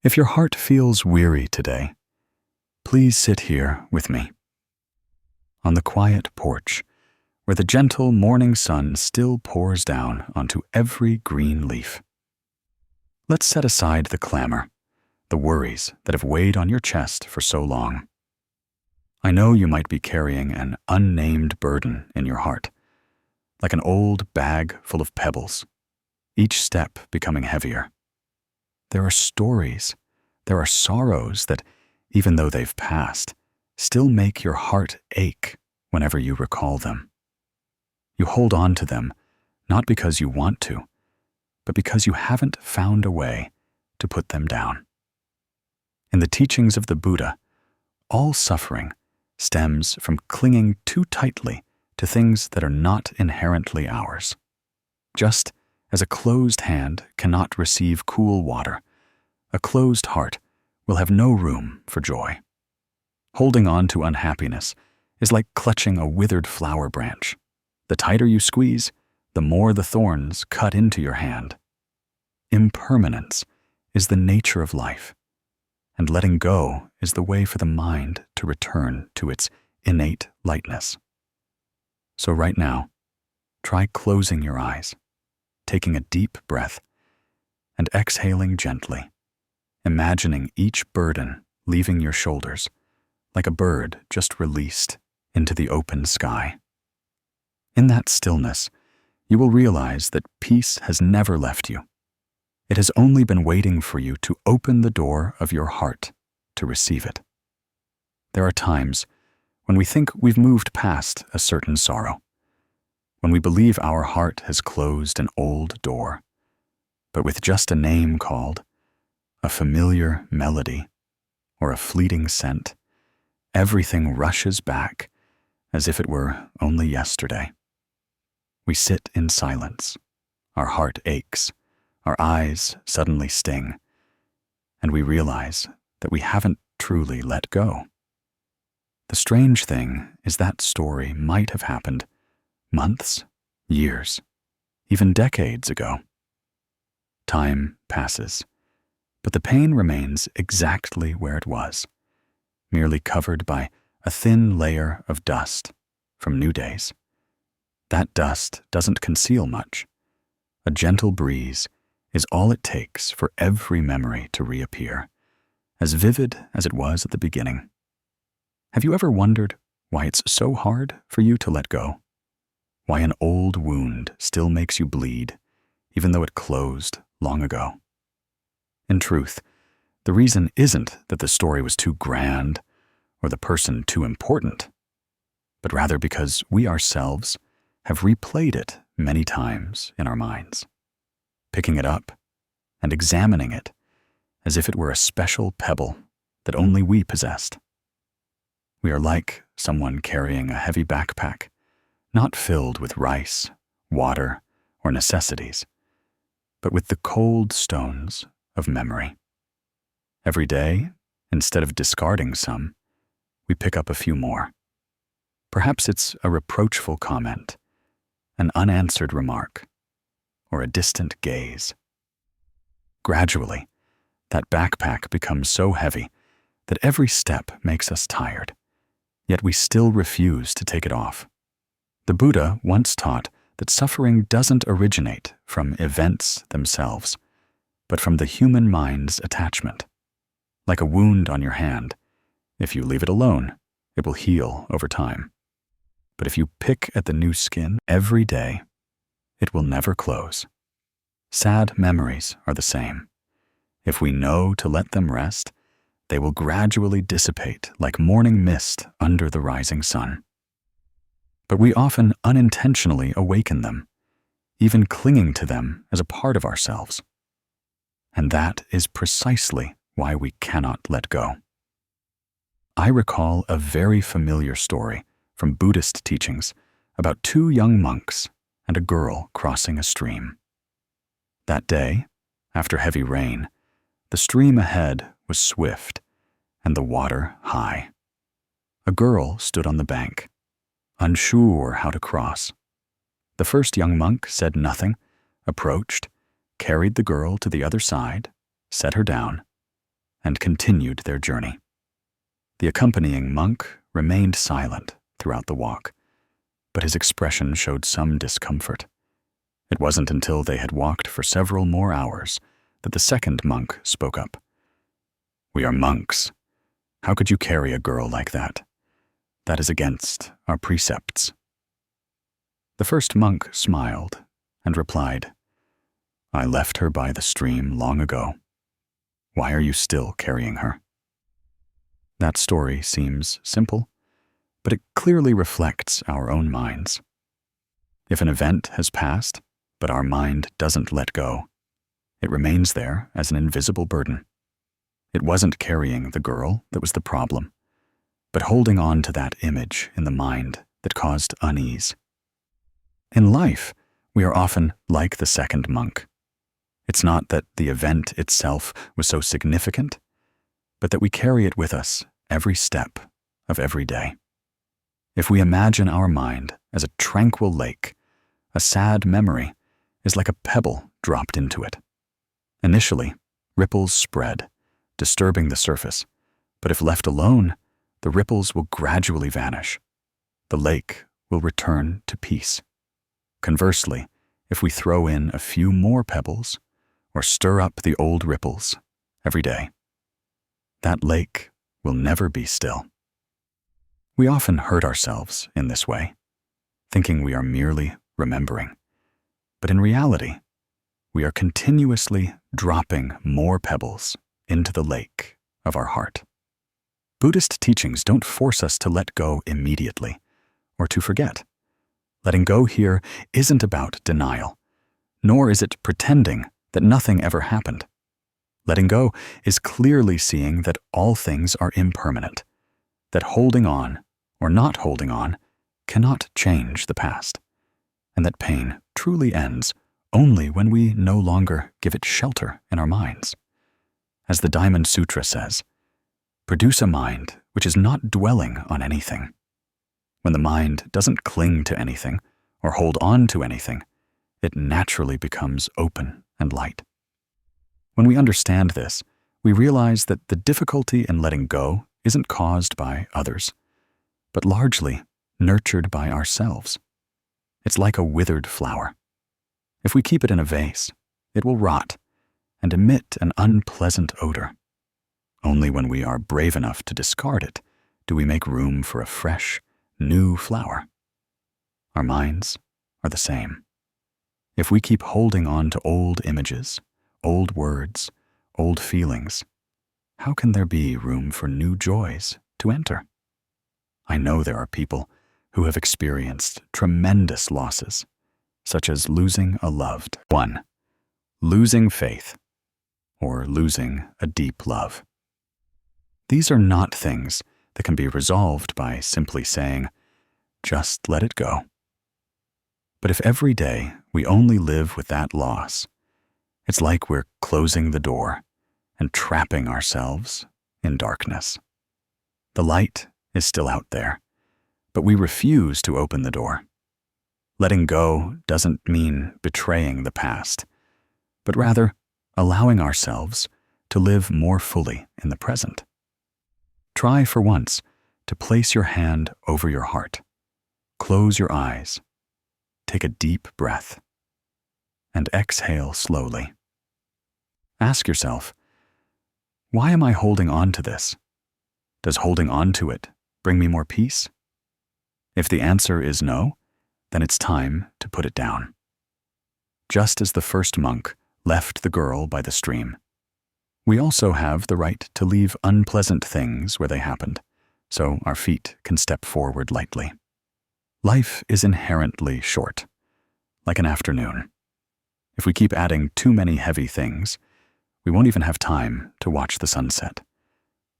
If your heart feels weary today, please sit here with me. On the quiet porch, where the gentle morning sun still pours down onto every green leaf. Let's set aside the clamor, the worries that have weighed on your chest for so long. I know you might be carrying an unnamed burden in your heart, like an old bag full of pebbles, each step becoming heavier. There are stories, there are sorrows that, even though they've passed, still make your heart ache whenever you recall them. You hold on to them, not because you want to, but because you haven't found a way to put them down. In the teachings of the Buddha, all suffering stems from clinging too tightly to things that are not inherently ours. Just as a closed hand cannot receive cool water, a closed heart will have no room for joy. Holding on to unhappiness is like clutching a withered flower branch. The tighter you squeeze, the more the thorns cut into your hand. Impermanence is the nature of life, and letting go is the way for the mind to return to its innate lightness. So right now, try closing your eyes, taking a deep breath, and exhaling gently, imagining each burden leaving your shoulders like a bird just released into the open sky. In that stillness, you will realize that peace has never left you. It has only been waiting for you to open the door of your heart to receive it. There are times when we think we've moved past a certain sorrow, when we believe our heart has closed an old door, but with just a name called, a familiar melody, or a fleeting scent, everything rushes back as if it were only yesterday. We sit in silence, our heart aches, our eyes suddenly sting, and we realize that we haven't truly let go. The strange thing is that story might have happened months, years, even decades ago. Time passes, but the pain remains exactly where it was, merely covered by a thin layer of dust from new days. That dust doesn't conceal much. A gentle breeze is all it takes for every memory to reappear, as vivid as it was at the beginning. Have you ever wondered why it's so hard for you to let go? Why an old wound still makes you bleed, even though it closed long ago? In truth, the reason isn't that the story was too grand or the person too important, but rather because we ourselves have replayed it many times in our minds, picking it up and examining it as if it were a special pebble that only we possessed. We are like someone carrying a heavy backpack, not filled with rice, water, or necessities, but with the cold stones of memory. Every day, instead of discarding some, we pick up a few more. Perhaps it's a reproachful comment, an unanswered remark, or a distant gaze. Gradually, that backpack becomes so heavy that every step makes us tired, yet we still refuse to take it off. The Buddha once taught that suffering doesn't originate from events themselves, but from the human mind's attachment. Like a wound on your hand, if you leave it alone, it will heal over time. But if you pick at the new skin every day, it will never close. Sad memories are the same. If we know to let them rest, they will gradually dissipate like morning mist under the rising sun. But we often unintentionally awaken them, even clinging to them as a part of ourselves. And that is precisely why we cannot let go. I recall a very familiar story from Buddhist teachings about two young monks and a girl crossing a stream. That day, after heavy rain, the stream ahead was swift and the water high. A girl stood on the bank, unsure how to cross. The first young monk said nothing, approached, carried the girl to the other side, set her down, and continued their journey. The accompanying monk remained silent throughout the walk, but his expression showed some discomfort. It wasn't until they had walked for several more hours that the second monk spoke up. "We are monks. How could you carry a girl like that? That is against our precepts." The first monk smiled and replied, "I left her by the stream long ago. Why are you still carrying her?" That story seems simple, but it clearly reflects our own minds. If an event has passed, but our mind doesn't let go, it remains there as an invisible burden. It wasn't carrying the girl that was the problem, but holding on to that image in the mind that caused unease. In life, we are often like the second monk. It's not that the event itself was so significant, but that we carry it with us every step of every day. If we imagine our mind as a tranquil lake, a sad memory is like a pebble dropped into it. Initially, ripples spread, disturbing the surface, but if left alone, the ripples will gradually vanish. The lake will return to peace. Conversely, if we throw in a few more pebbles or stir up the old ripples every day, that lake will never be still. We often hurt ourselves in this way, thinking we are merely remembering. But in reality, we are continuously dropping more pebbles into the lake of our heart. Buddhist teachings don't force us to let go immediately or to forget. Letting go here isn't about denial, nor is it pretending that nothing ever happened. Letting go is clearly seeing that all things are impermanent, that holding on or not holding on cannot change the past, and that pain truly ends only when we no longer give it shelter in our minds. As the Diamond Sutra says, "Produce a mind which is not dwelling on anything." When the mind doesn't cling to anything or hold on to anything, it naturally becomes open and light. When we understand this, we realize that the difficulty in letting go isn't caused by others, but largely nurtured by ourselves. It's like a withered flower. If we keep it in a vase, it will rot and emit an unpleasant odor. Only when we are brave enough to discard it do we make room for a fresh, new flower. Our minds are the same. If we keep holding on to old images, old words, old feelings, how can there be room for new joys to enter? I know there are people who have experienced tremendous losses, such as losing a loved one, losing faith, or losing a deep love. These are not things that can be resolved by simply saying, "Just let it go." But if every day we only live with that loss, it's like we're closing the door and trapping ourselves in darkness. The light is still out there, but we refuse to open the door. Letting go doesn't mean betraying the past, but rather allowing ourselves to live more fully in the present. Try for once to place your hand over your heart, close your eyes, take a deep breath, and exhale slowly. Ask yourself, why am I holding on to this? Does holding on to it bring me more peace? If the answer is no, then it's time to put it down. Just as the first monk left the girl by the stream, we also have the right to leave unpleasant things where they happened, so our feet can step forward lightly. Life is inherently short, like an afternoon. If we keep adding too many heavy things, we won't even have time to watch the sunset.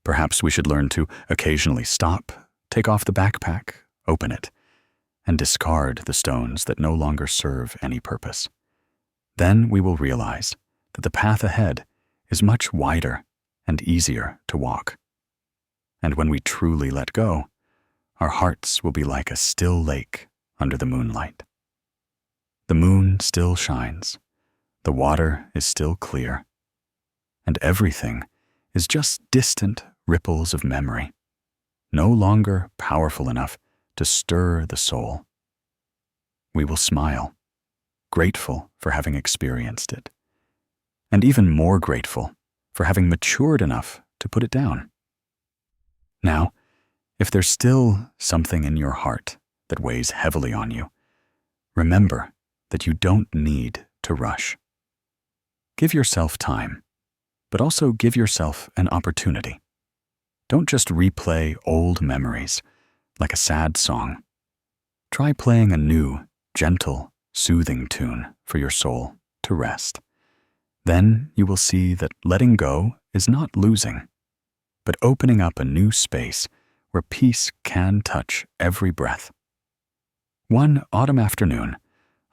Perhaps we should learn to occasionally stop, take off the backpack, open it, and discard the stones that no longer serve any purpose. Then we will realize that the path ahead is much wider and easier to walk. And when we truly let go, our hearts will be like a still lake under the moonlight. The moon still shines, the water is still clear, and everything is just distant ripples of memory, no longer powerful enough to stir the soul. We will smile, grateful for having experienced it, and even more grateful for having matured enough to put it down. Now, if there's still something in your heart that weighs heavily on you, remember that you don't need to rush. Give yourself time, but also give yourself an opportunity. Don't just replay old memories like a sad song. Try playing a new, gentle, soothing tune for your soul to rest. Then you will see that letting go is not losing, but opening up a new space where peace can touch every breath. One autumn afternoon,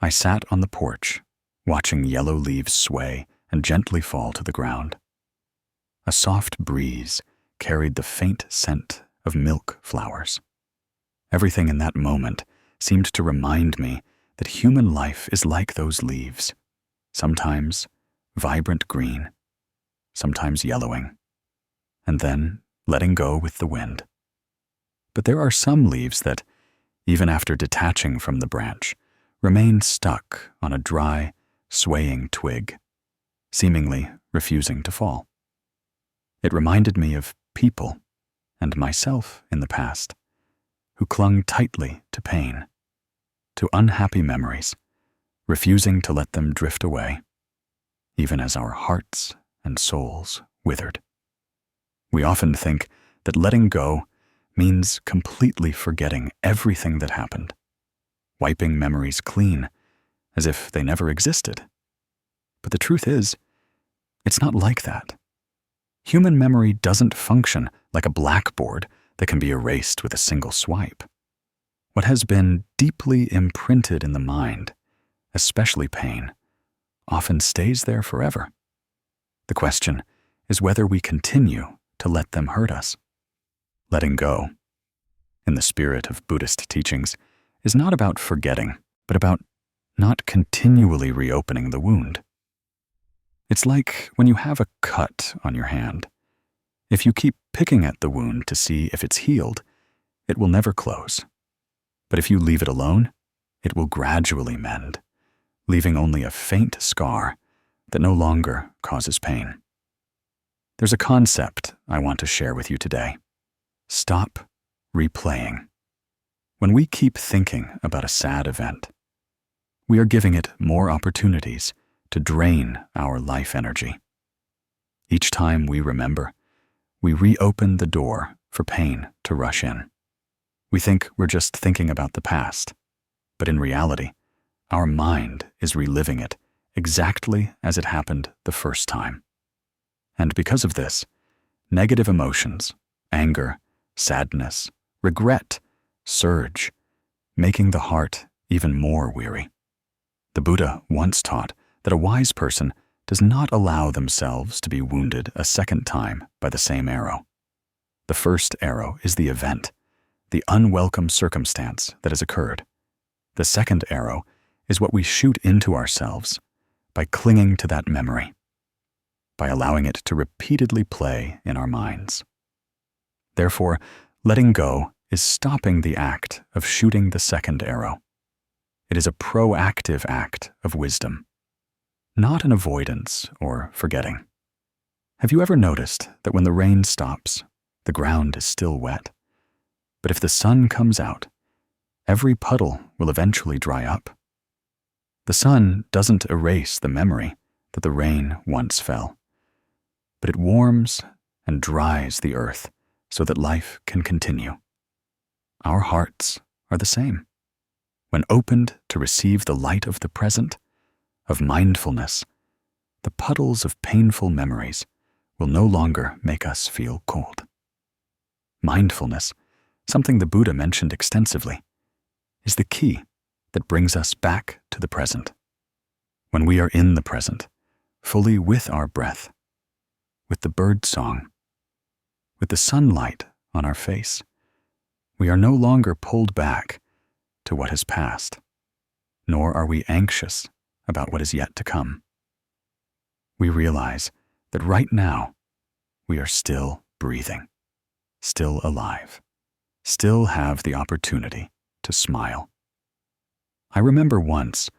I sat on the porch, watching yellow leaves sway and gently fall to the ground. A soft breeze carried the faint scent of milk flowers. Everything in that moment seemed to remind me that human life is like those leaves, sometimes vibrant green, sometimes yellowing, and then letting go with the wind. But there are some leaves that, even after detaching from the branch, remain stuck on a dry, swaying twig, seemingly refusing to fall. It reminded me of people and myself in the past, who clung tightly to pain, to unhappy memories, refusing to let them drift away, even as our hearts and souls withered. We often think that letting go means completely forgetting everything that happened, wiping memories clean as if they never existed. But the truth is, it's not like that. Human memory doesn't function like a blackboard that can be erased with a single swipe. What has been deeply imprinted in the mind, especially pain, often stays there forever. The question is whether we continue to let them hurt us. Letting go, in the spirit of Buddhist teachings, is not about forgetting, but about not continually reopening the wound. It's like when you have a cut on your hand. If you keep picking at the wound to see if it's healed, it will never close. But if you leave it alone, it will gradually mend, leaving only a faint scar that no longer causes pain. There's a concept I want to share with you today. Stop replaying. When we keep thinking about a sad event, we are giving it more opportunities to drain our life energy. Each time we remember, we reopen the door for pain to rush in. We think we're just thinking about the past, but in reality, our mind is reliving it exactly as it happened the first time. And because of this, negative emotions, anger, sadness, regret, surge, making the heart even more weary. The Buddha once taught that a wise person does not allow themselves to be wounded a second time by the same arrow. The first arrow is the event, the unwelcome circumstance that has occurred. The second arrow is what we shoot into ourselves by clinging to that memory, by allowing it to repeatedly play in our minds. Therefore, letting go is stopping the act of shooting the second arrow. It is a proactive act of wisdom, not an avoidance or forgetting. Have you ever noticed that when the rain stops, the ground is still wet? But if the sun comes out, every puddle will eventually dry up. The sun doesn't erase the memory that the rain once fell, but it warms and dries the earth so that life can continue. Our hearts are the same. When opened to receive the light of the present, of mindfulness, the puddles of painful memories will no longer make us feel cold. Mindfulness, something the Buddha mentioned extensively, is the key that brings us back to the present. When we are in the present, fully with our breath, with the bird song, with the sunlight on our face, we are no longer pulled back to what has passed, nor are we anxious about what is yet to come. We realize that right now we are still breathing, still alive, still have the opportunity to smile. I remember once,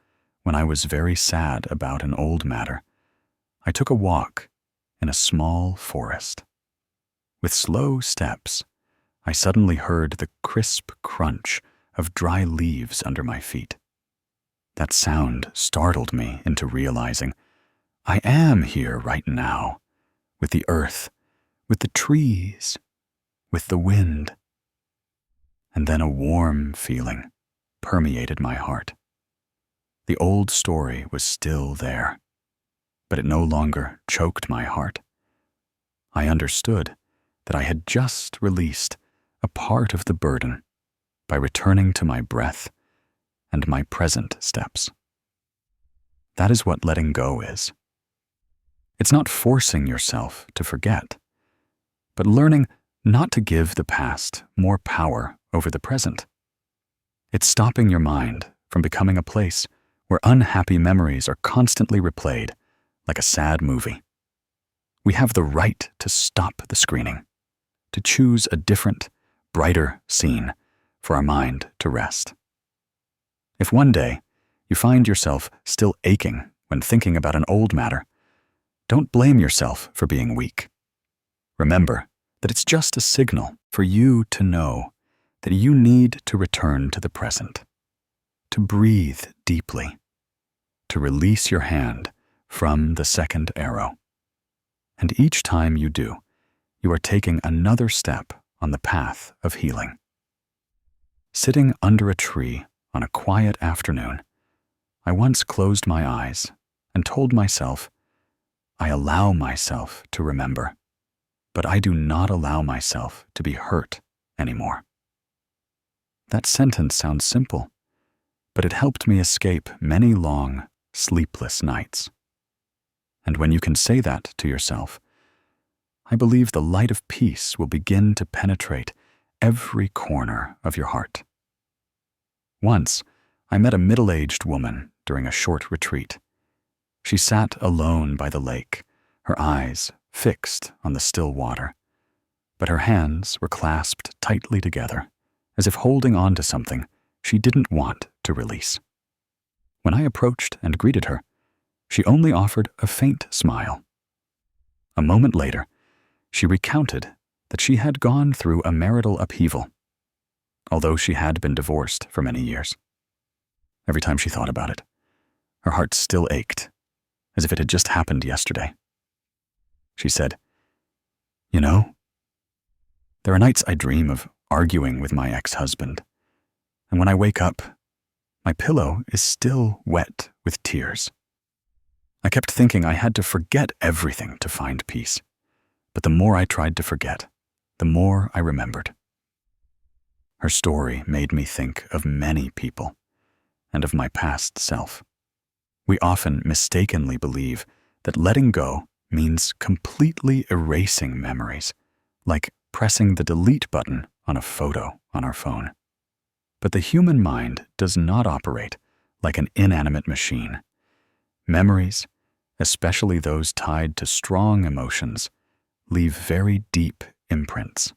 when I was very sad about an old matter, I took a walk in a small forest. With slow steps, I suddenly heard the crisp crunch of dry leaves under my feet. That sound startled me into realizing I am here right now, with the earth, with the trees, with the wind. And then a warm feeling permeated my heart. The old story was still there, but it no longer choked my heart. I understood that I had just released a part of the burden by returning to my breath and my present steps. That is what letting go is. It's not forcing yourself to forget, but learning not to give the past more power over the present. It's stopping your mind from becoming a place where unhappy memories are constantly replayed like a sad movie. We have the right to stop the screening, to choose a different, brighter scene for our mind to rest. If one day you find yourself still aching when thinking about an old matter, don't blame yourself for being weak. Remember that it's just a signal for you to know that you need to return to the present, to breathe deeply, to release your hand from the second arrow. And each time you do, you are taking another step on the path of healing. Sitting under a tree on a quiet afternoon, I once closed my eyes and told myself, I allow myself to remember, but I do not allow myself to be hurt anymore. That sentence sounds simple, but it helped me escape many long, sleepless nights. And when you can say that to yourself, I believe the light of peace will begin to penetrate every corner of your heart. Once, I met a middle-aged woman during a short retreat. She sat alone by the lake, her eyes fixed on the still water, but her hands were clasped tightly together, as if holding on to something she didn't want to release. When I approached and greeted her, she only offered a faint smile. A moment later, she recounted that she had gone through a marital upheaval, although she had been divorced for many years. Every time she thought about it, her heart still ached, as if it had just happened yesterday. She said, "You know, there are nights I dream of arguing with my ex-husband, and when I wake up, my pillow is still wet with tears. I kept thinking I had to forget everything to find peace, but the more I tried to forget, the more I remembered." Her story made me think of many people and of my past self. We often mistakenly believe that letting go means completely erasing memories, like pressing the delete button on a photo on our phone. But the human mind does not operate like an inanimate machine. Memories, especially those tied to strong emotions, leave very deep imprints.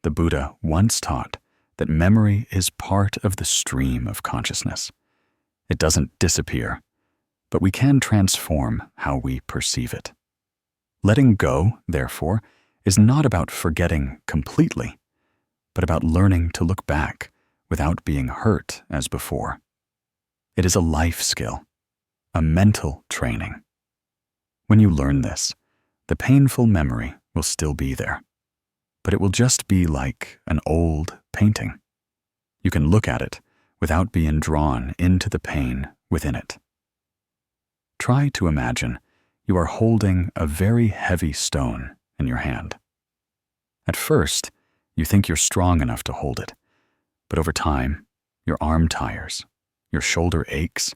The Buddha once taught that memory is part of the stream of consciousness. It doesn't disappear, but we can transform how we perceive it. Letting go, therefore, is not about forgetting completely, but about learning to look back without being hurt as before. It is a life skill, a mental training. When you learn this, the painful memory will still be there, but it will just be like an old painting. You can look at it without being drawn into the pain within it. Try to imagine you are holding a very heavy stone in your hand. At first, you think you're strong enough to hold it, but over time, your arm tires, your shoulder aches,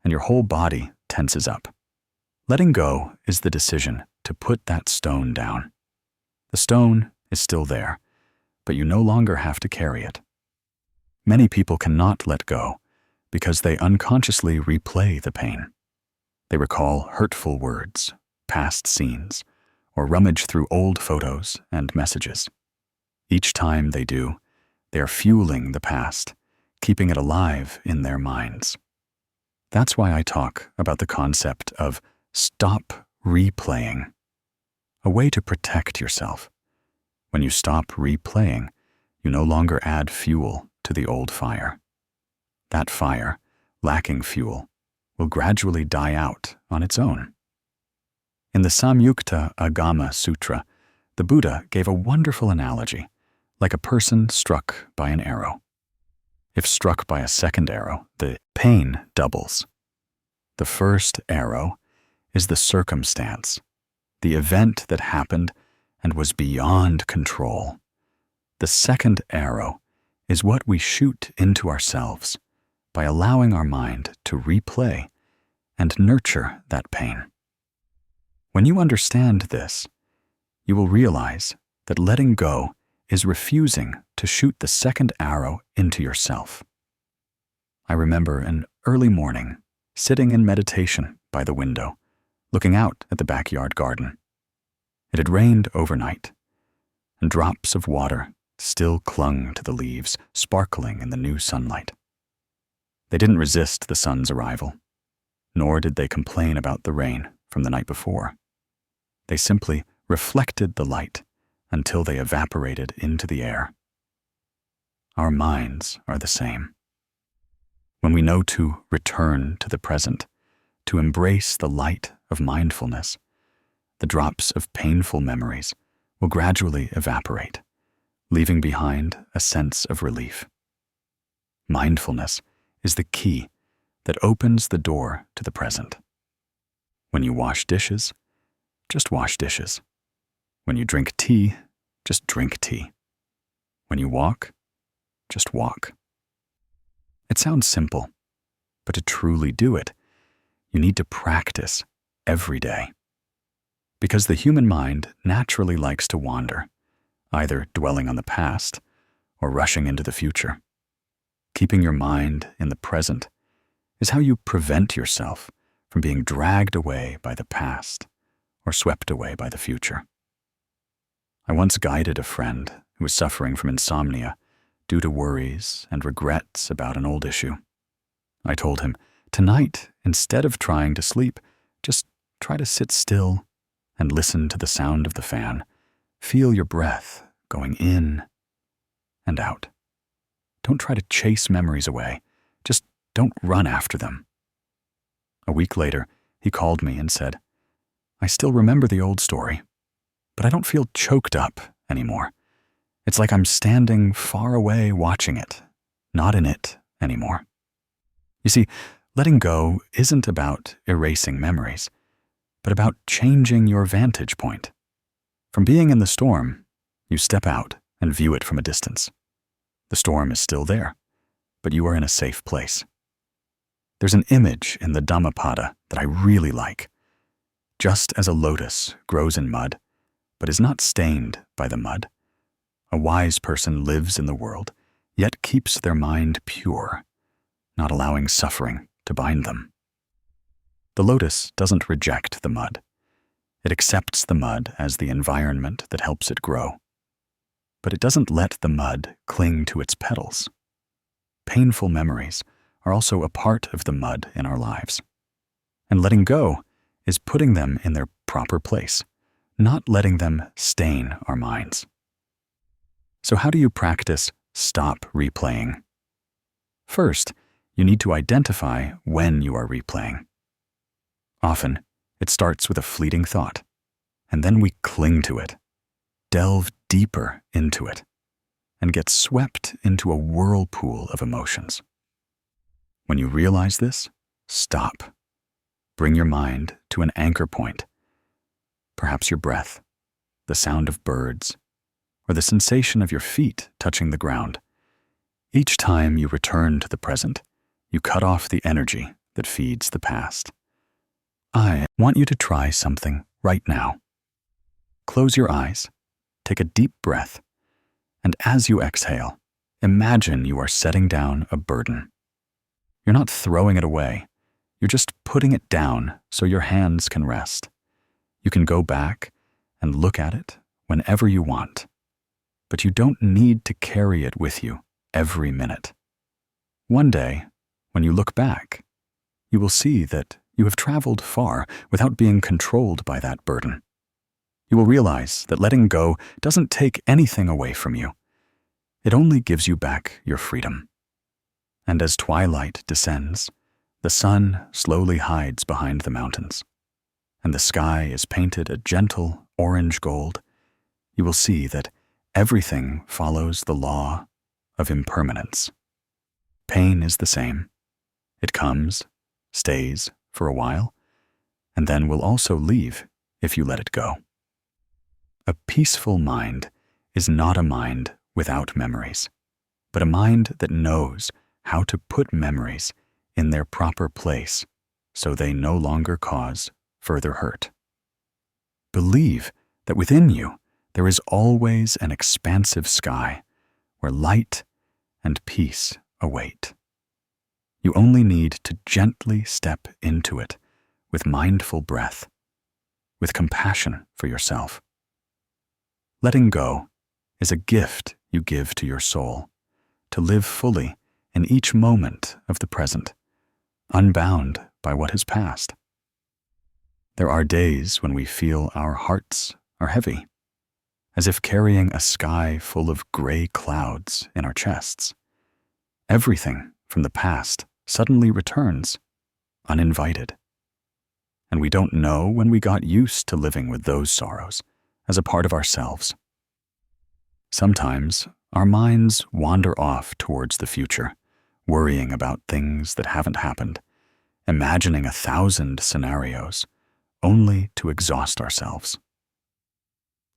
and your whole body tenses up. Letting go is the decision to put that stone down. The stone is still there, but you no longer have to carry it. Many people cannot let go because they unconsciously replay the pain. They recall hurtful words, past scenes, or rummage through old photos and messages. Each time they do, they are fueling the past, keeping it alive in their minds. That's why I talk about the concept of stop replaying, a way to protect yourself. When you stop replaying, you no longer add fuel to the old fire. That fire, lacking fuel, will gradually die out on its own. In the Samyukta Agama Sutra, the Buddha gave a wonderful analogy, like a person struck by an arrow. If struck by a second arrow, the pain doubles. The first arrow is the circumstance, the event that happened and was beyond control. The second arrow is what we shoot into ourselves by allowing our mind to replay and nurture that pain. When you understand this, you will realize that letting go is refusing to shoot the second arrow into yourself. I remember an early morning, sitting in meditation by the window, looking out at the backyard garden. It had rained overnight, and drops of water still clung to the leaves, sparkling in the new sunlight. They didn't resist the sun's arrival, nor did they complain about the rain from the night before. They simply reflected the light until they evaporated into the air. Our minds are the same. When we know to return to the present, to embrace the light of mindfulness, the drops of painful memories will gradually evaporate, leaving behind a sense of relief. Mindfulness is the key that opens the door to the present. When you wash dishes, just wash dishes. When you drink tea, just drink tea. When you walk, just walk. It sounds simple, but to truly do it, you need to practice every day. Because the human mind naturally likes to wander, either dwelling on the past or rushing into the future. Keeping your mind in the present is how you prevent yourself from being dragged away by the past or swept away by the future. I once guided a friend who was suffering from insomnia due to worries and regrets about an old issue. I told him, tonight, instead of trying to sleep, just try to sit still and listen to the sound of the fan. Feel your breath going in and out. Don't try to chase memories away. Just don't run after them. A week later, he called me and said, I still remember the old story, but I don't feel choked up anymore. It's like I'm standing far away watching it, not in it anymore. You see, letting go isn't about erasing memories, but about changing your vantage point. From being in the storm, you step out and view it from a distance. The storm is still there, but you are in a safe place. There's an image in the Dhammapada that I really like. Just as a lotus grows in mud, but is not stained by the mud, a wise person lives in the world, yet keeps their mind pure, not allowing suffering to bind them. The lotus doesn't reject the mud. It accepts the mud as the environment that helps it grow. But it doesn't let the mud cling to its petals. Painful memories are also a part of the mud in our lives. And letting go is putting them in their proper place, not letting them stain our minds. So how do you practice stop replaying? First, you need to identify when you are replaying. Often, it starts with a fleeting thought, and then we cling to it, delve deeper into it, and get swept into a whirlpool of emotions. When you realize this, stop. Bring your mind to an anchor point, perhaps your breath, the sound of birds, or the sensation of your feet touching the ground. Each time you return to the present, you cut off the energy that feeds the past. I want you to try something right now. Close your eyes, take a deep breath, and as you exhale, imagine you are setting down a burden. You're not throwing it away, you're just putting it down so your hands can rest. You can go back and look at it whenever you want, but you don't need to carry it with you every minute. One day, when you look back, you will see that you have traveled far without being controlled by that burden. You will realize that letting go doesn't take anything away from you. It only gives you back your freedom. And as twilight descends, the sun slowly hides behind the mountains, and the sky is painted a gentle orange gold, you will see that everything follows the law of impermanence. Pain is the same. It comes, stays for a while, and then will also leave if you let it go. A peaceful mind is not a mind without memories, but a mind that knows how to put memories in their proper place so they no longer cause further hurt. Believe that within you there is always an expansive sky where light and peace await. You only need to gently step into it with mindful breath, with compassion for yourself. Letting go is a gift you give to your soul, to live fully in each moment of the present, unbound by what has passed. There are days when we feel our hearts are heavy, as if carrying a sky full of gray clouds in our chests. Everything from the past suddenly returns, uninvited. And we don't know when we got used to living with those sorrows as a part of ourselves. Sometimes our minds wander off towards the future, worrying about things that haven't happened, imagining 1,000 scenarios, only to exhaust ourselves.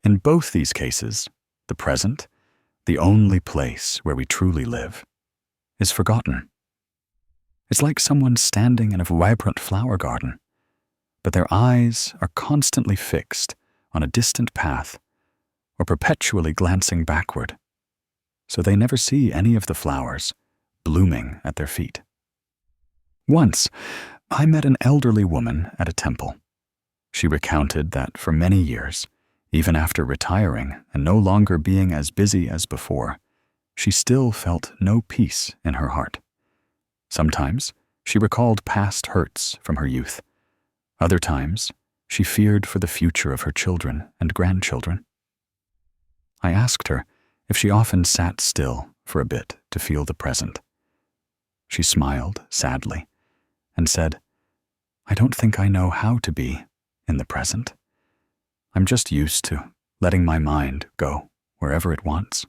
In both these cases, the present, the only place where we truly live, is forgotten. It's like someone standing in a vibrant flower garden, but their eyes are constantly fixed on a distant path or perpetually glancing backward, so they never see any of the flowers blooming at their feet. Once, I met an elderly woman at a temple. She recounted that for many years, even after retiring and no longer being as busy as before, she still felt no peace in her heart. Sometimes she recalled past hurts from her youth. Other times, she feared for the future of her children and grandchildren. I asked her if she often sat still for a bit to feel the present. She smiled sadly and said, "I don't think I know how to be in the present. I'm just used to letting my mind go wherever it wants."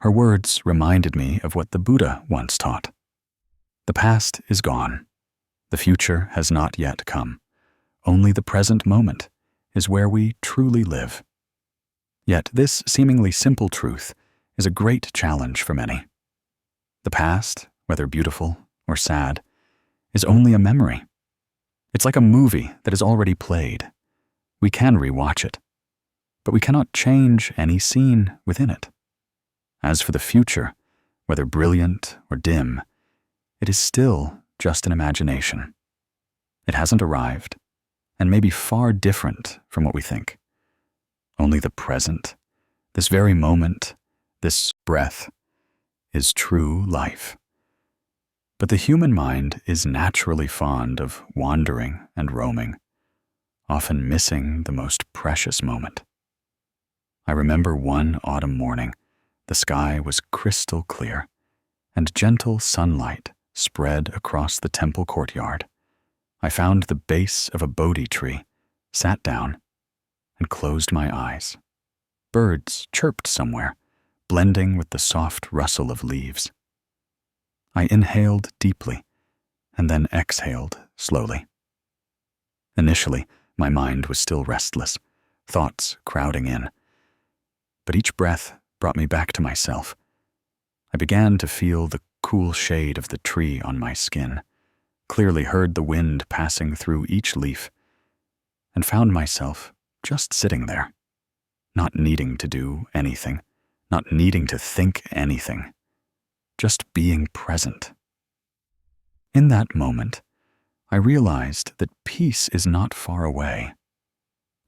Her words reminded me of what the Buddha once taught. The past is gone. The future has not yet come. Only the present moment is where we truly live. Yet this seemingly simple truth is a great challenge for many. The past, whether beautiful or sad, is only a memory. It's like a movie that is already played. We can rewatch it, but we cannot change any scene within it. As for the future, whether brilliant or dim, it is still just an imagination. It hasn't arrived, and may be far different from what we think. Only the present, this very moment, this breath, is true life. But the human mind is naturally fond of wandering and roaming, often missing the most precious moment. I remember one autumn morning, the sky was crystal clear, and gentle sunlight spread across the temple courtyard. I found the base of a Bodhi tree, sat down, and closed my eyes. Birds chirped somewhere, blending with the soft rustle of leaves. I inhaled deeply, and then exhaled slowly. Initially, my mind was still restless, thoughts crowding in. But each breath brought me back to myself. I began to feel the cool shade of the tree on my skin, clearly heard the wind passing through each leaf, and found myself just sitting there, not needing to do anything, not needing to think anything, just being present. In that moment, I realized that peace is not far away.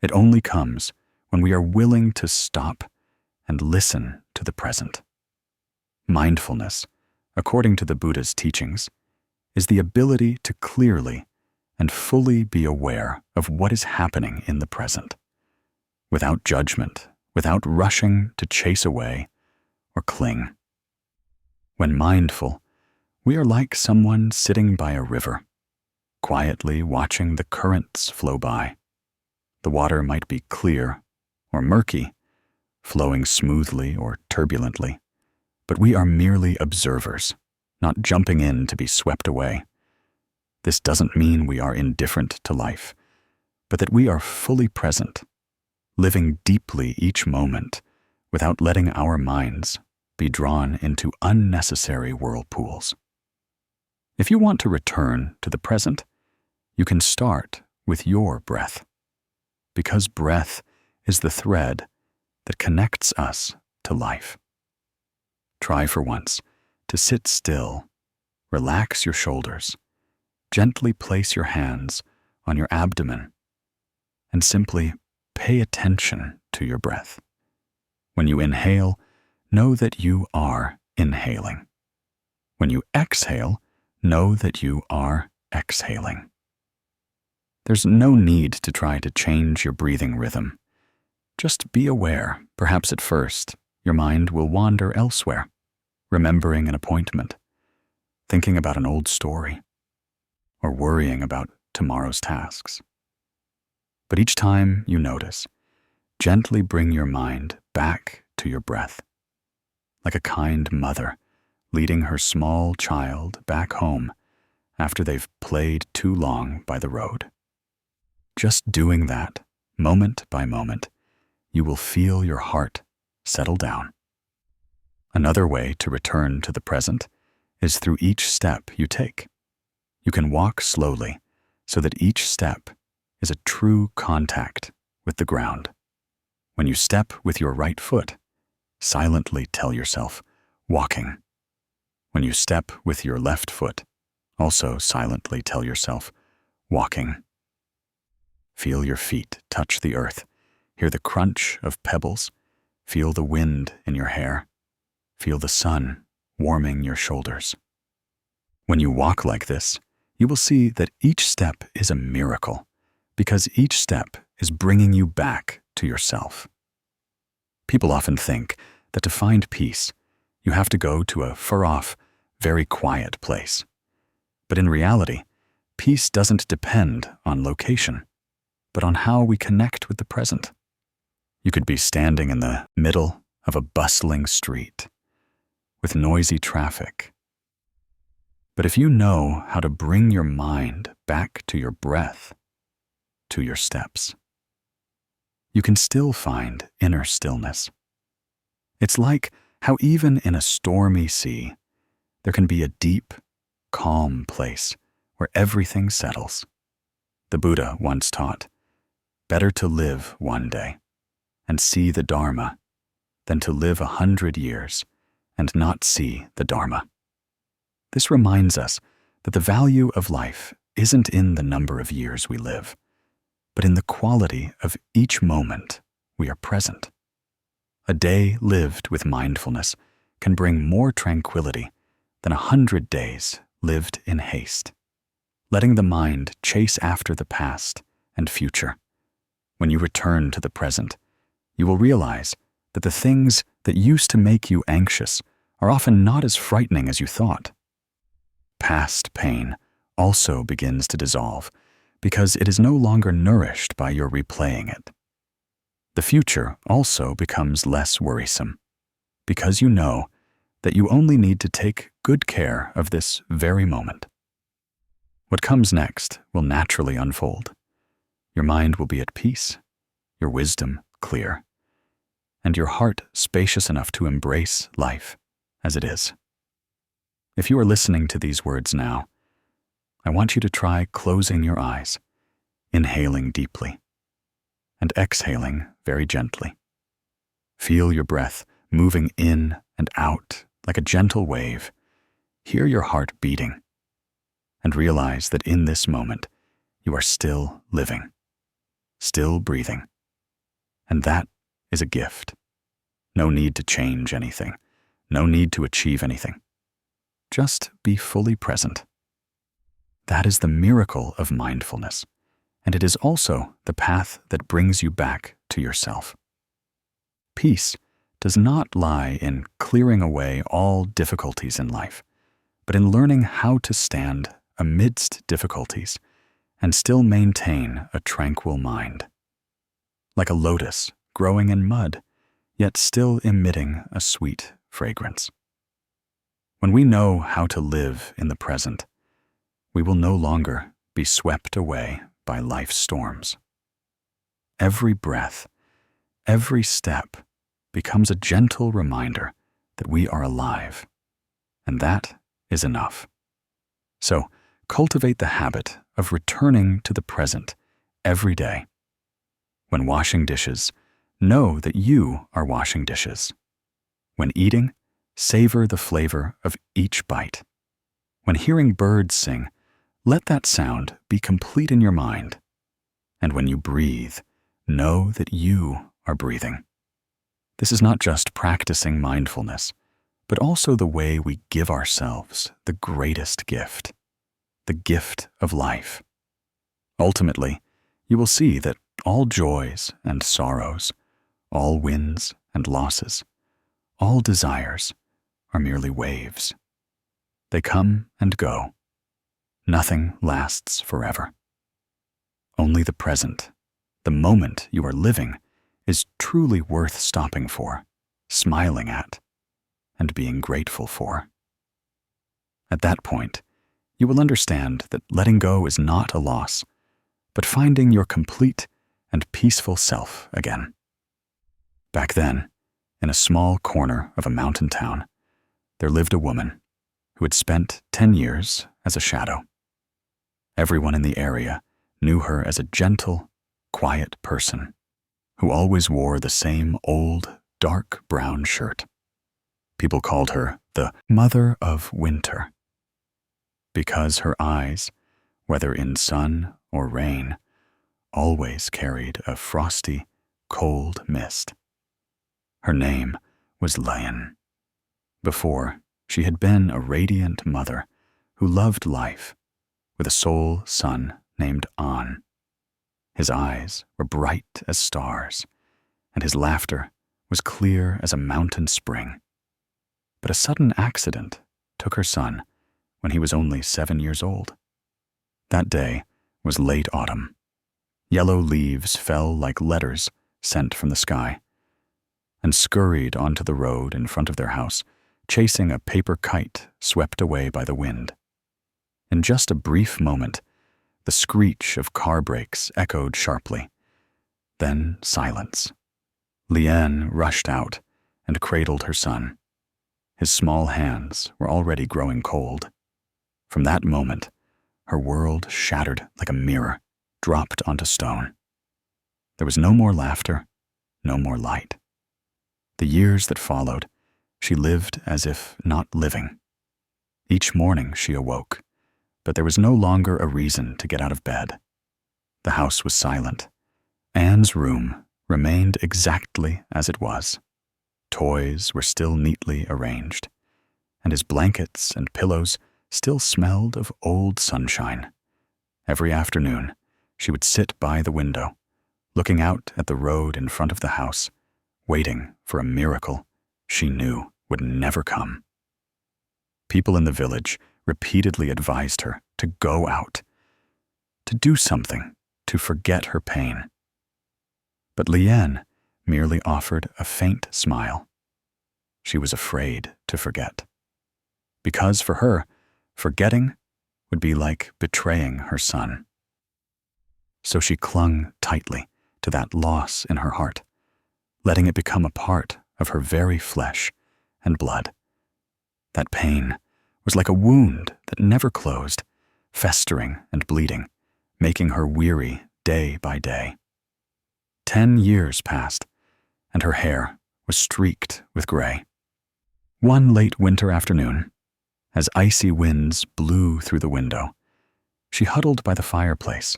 It only comes when we are willing to stop and listen to the present. Mindfulness, according to the Buddha's teachings, is the ability to clearly and fully be aware of what is happening in the present, without judgment, without rushing to chase away or cling. When mindful, we are like someone sitting by a river, quietly watching the currents flow by. The water might be clear or murky, flowing smoothly or turbulently, but we are merely observers, not jumping in to be swept away. This doesn't mean we are indifferent to life, but that we are fully present, living deeply each moment without letting our minds be drawn into unnecessary whirlpools. If you want to return to the present, you can start with your breath, because breath is the thread that connects us to life. Try for once to sit still, relax your shoulders, gently place your hands on your abdomen, and simply pay attention to your breath. When you inhale, know that you are inhaling. When you exhale, know that you are exhaling. There's no need to try to change your breathing rhythm. Just be aware, perhaps at first, your mind will wander elsewhere, remembering an appointment, thinking about an old story, or worrying about tomorrow's tasks. But each time you notice, gently bring your mind back to your breath, like a kind mother leading her small child back home after they've played too long by the road. Just doing that, moment by moment, you will feel your heart settle down. Another way to return to the present is through each step you take. You can walk slowly so that each step is a true contact with the ground. When you step with your right foot, silently tell yourself, walking. When you step with your left foot, also silently tell yourself, walking. Feel your feet touch the earth, hear the crunch of pebbles, feel the wind in your hair, feel the sun warming your shoulders. When you walk like this, you will see that each step is a miracle, because each step is bringing you back to yourself. People often think that to find peace, you have to go to a far-off, very quiet place. But in reality, peace doesn't depend on location, but on how we connect with the present. You could be standing in the middle of a bustling street with noisy traffic. But if you know how to bring your mind back to your breath, to your steps, you can still find inner stillness. It's like how even in a stormy sea, there can be a deep, calm place where everything settles. The Buddha once taught, better to live one day and see the Dharma than to live 100 years and not see the Dharma. This reminds us that the value of life isn't in the number of years we live, but in the quality of each moment we are present. A day lived with mindfulness can bring more tranquility than 100 days lived in haste, letting the mind chase after the past and future. When you return to the present, you will realize that the things that used to make you anxious are often not as frightening as you thought. Past pain also begins to dissolve because it is no longer nourished by your replaying it. The future also becomes less worrisome because you know that you only need to take good care of this very moment. What comes next will naturally unfold. Your mind will be at peace, your wisdom clear, and your heart spacious enough to embrace life as it is. If you are listening to these words now, I want you to try closing your eyes, inhaling deeply, and exhaling very gently. Feel your breath moving in and out like a gentle wave. Hear your heart beating, and realize that in this moment, you are still living. still breathing. And that is a gift. No need to change anything. No need to achieve anything. Just be fully present. That is the miracle of mindfulness, and it is also the path that brings you back to yourself. Peace does not lie in clearing away all difficulties in life, but in learning how to stand amidst difficulties and still maintain a tranquil mind. Like a lotus growing in mud, yet still emitting a sweet fragrance. When we know how to live in the present, we will no longer be swept away by life's storms. Every breath, every step becomes a gentle reminder that we are alive, and that is enough. So, cultivate the habit of returning to the present every day. When washing dishes, know that you are washing dishes. When eating, savor the flavor of each bite. When hearing birds sing, let that sound be complete in your mind. And when you breathe, know that you are breathing. This is not just practicing mindfulness, but also the way we give ourselves the greatest gift, the gift of life. Ultimately, you will see that all joys and sorrows, all wins and losses, all desires are merely waves. They come and go. Nothing lasts forever. Only the present, the moment you are living, is truly worth stopping for, smiling at, and being grateful for. At that point, you will understand that letting go is not a loss, but finding your complete and peaceful self again. Back then, in a small corner of a mountain town, there lived a woman who had spent 10 years as a shadow. Everyone in the area knew her as a gentle, quiet person who always wore the same old, dark brown shirt. People called her the Mother of Winter, because her eyes, whether in sun or rain, always carried a frosty, cold mist. Her name was Lion. Before, she had been a radiant mother who loved life, with a sole son named An. His eyes were bright as stars, and his laughter was clear as a mountain spring. But a sudden accident took her son when he was only 7 years old. That day was late autumn. Yellow leaves fell like letters sent from the sky, and scurried onto the road in front of their house, chasing a paper kite swept away by the wind. In just a brief moment, the screech of car brakes echoed sharply. Then silence. Liane rushed out and cradled her son. His small hands were already growing cold. From that moment, her world shattered like a mirror, dropped onto stone. There was no more laughter, no more light. The years that followed, she lived as if not living. Each morning she awoke, but there was no longer a reason to get out of bed. The house was silent. Anne's room remained exactly as it was. Toys were still neatly arranged, and his blankets and pillows still smelled of old sunshine. Every afternoon, she would sit by the window, looking out at the road in front of the house, waiting for a miracle she knew would never come. People in the village repeatedly advised her to go out, to do something, to forget her pain. But Liane merely offered a faint smile. She was afraid to forget, because for her, forgetting would be like betraying her son. So she clung tightly to that loss in her heart, letting it become a part of her very flesh and blood. That pain was like a wound that never closed, festering and bleeding, making her weary day by day. 10 years passed, and her hair was streaked with gray. One late winter afternoon, as icy winds blew through the window, she huddled by the fireplace,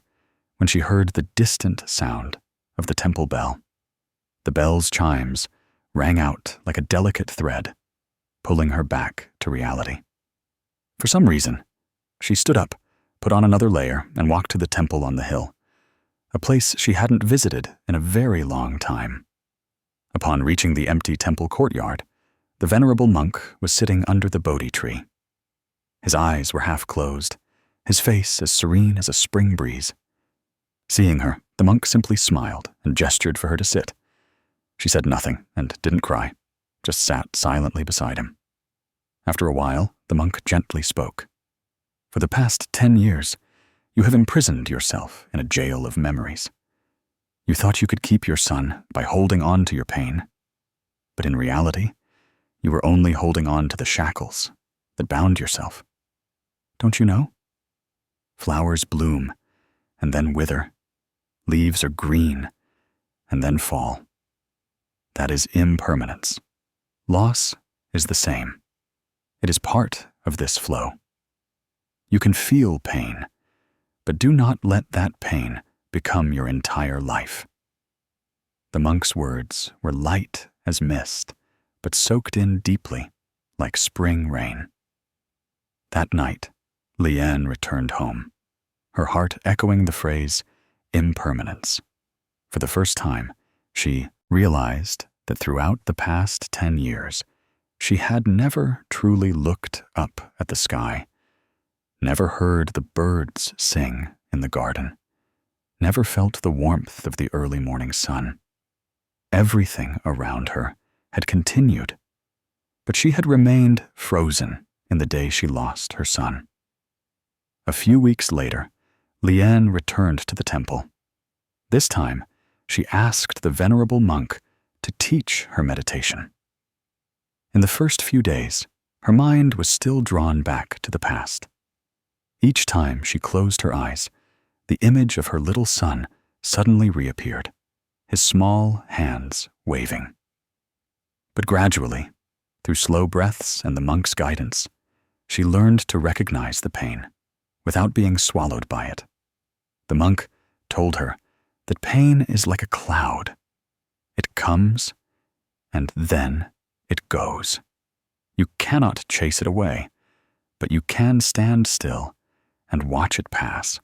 when she heard the distant sound of the temple bell. The bell's chimes rang out like a delicate thread, pulling her back to reality. For some reason, she stood up, put on another layer, and walked to the temple on the hill, a place she hadn't visited in a very long time. Upon reaching the empty temple courtyard, the venerable monk was sitting under the Bodhi tree. His eyes were half closed, his face as serene as a spring breeze. Seeing her, the monk simply smiled and gestured for her to sit. She said nothing and didn't cry, just sat silently beside him. After a while, the monk gently spoke. "For the past 10 years, you have imprisoned yourself in a jail of memories. You thought you could keep your son by holding on to your pain, but in reality, you were only holding on to the shackles that bound yourself. Don't you know? Flowers bloom and then wither. Leaves are green and then fall. That is impermanence. Loss is the same. It is part of this flow. You can feel pain, but do not let that pain become your entire life." The monk's words were light as mist, but soaked in deeply, like spring rain. That night, Liane returned home, her heart echoing the phrase, impermanence. For the first time, she realized that throughout the past 10 years, she had never truly looked up at the sky, never heard the birds sing in the garden, never felt the warmth of the early morning sun. Everything around her had continued, but she had remained frozen in the day she lost her son. A few weeks later, Liane returned to the temple. This time, she asked the venerable monk to teach her meditation. In the first few days, her mind was still drawn back to the past. Each time she closed her eyes, the image of her little son suddenly reappeared, his small hands waving. But gradually, through slow breaths and the monk's guidance, she learned to recognize the pain without being swallowed by it. The monk told her that pain is like a cloud. It comes, and then it goes. You cannot chase it away, but you can stand still and watch it pass.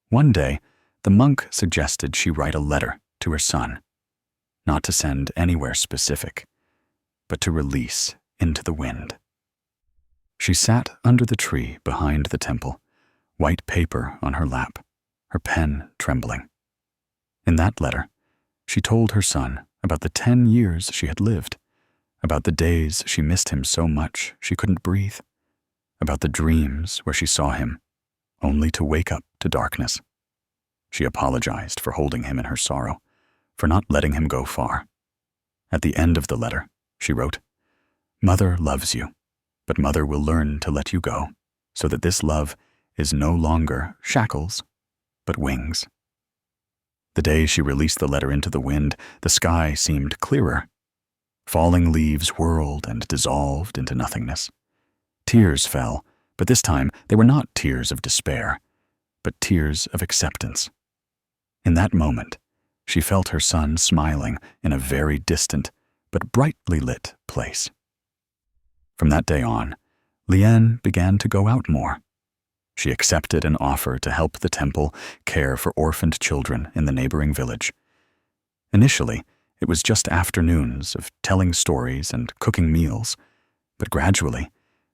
One day, the monk suggested she write a letter to her son, not to send anywhere specific, but to release into the wind. She sat under the tree behind the temple, white paper on her lap, her pen trembling. In that letter, she told her son about the 10 years she had lived, about the days she missed him so much she couldn't breathe, about the dreams where she saw him, only to wake up to darkness. She apologized for holding him in her sorrow, for not letting him go far. At the end of the letter, she wrote, "Mother loves you, but Mother will learn to let you go, so that this love is no longer shackles, but wings." The day she released the letter into the wind, the sky seemed clearer. Falling leaves whirled and dissolved into nothingness. Tears fell, but this time they were not tears of despair, but tears of acceptance. In that moment, she felt her son smiling in a very distant but brightly lit place. From that day on, Liane began to go out more. She accepted an offer to help the temple care for orphaned children in the neighboring village. Initially, it was just afternoons of telling stories and cooking meals, but gradually,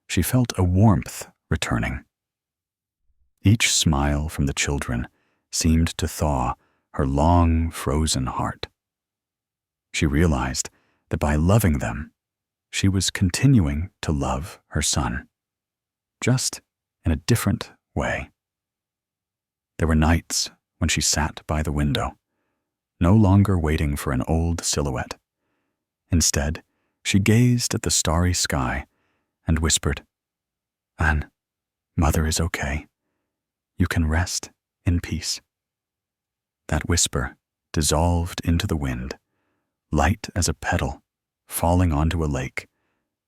she felt a warmth returning. Each smile from the children seemed to thaw her long, frozen heart. She realized that by loving them, she was continuing to love her son, just in a different way. There were nights when she sat by the window, no longer waiting for an old silhouette. Instead, she gazed at the starry sky and whispered, "Anne, Mother is okay. You can rest in peace." That whisper dissolved into the wind, light as a petal falling onto a lake,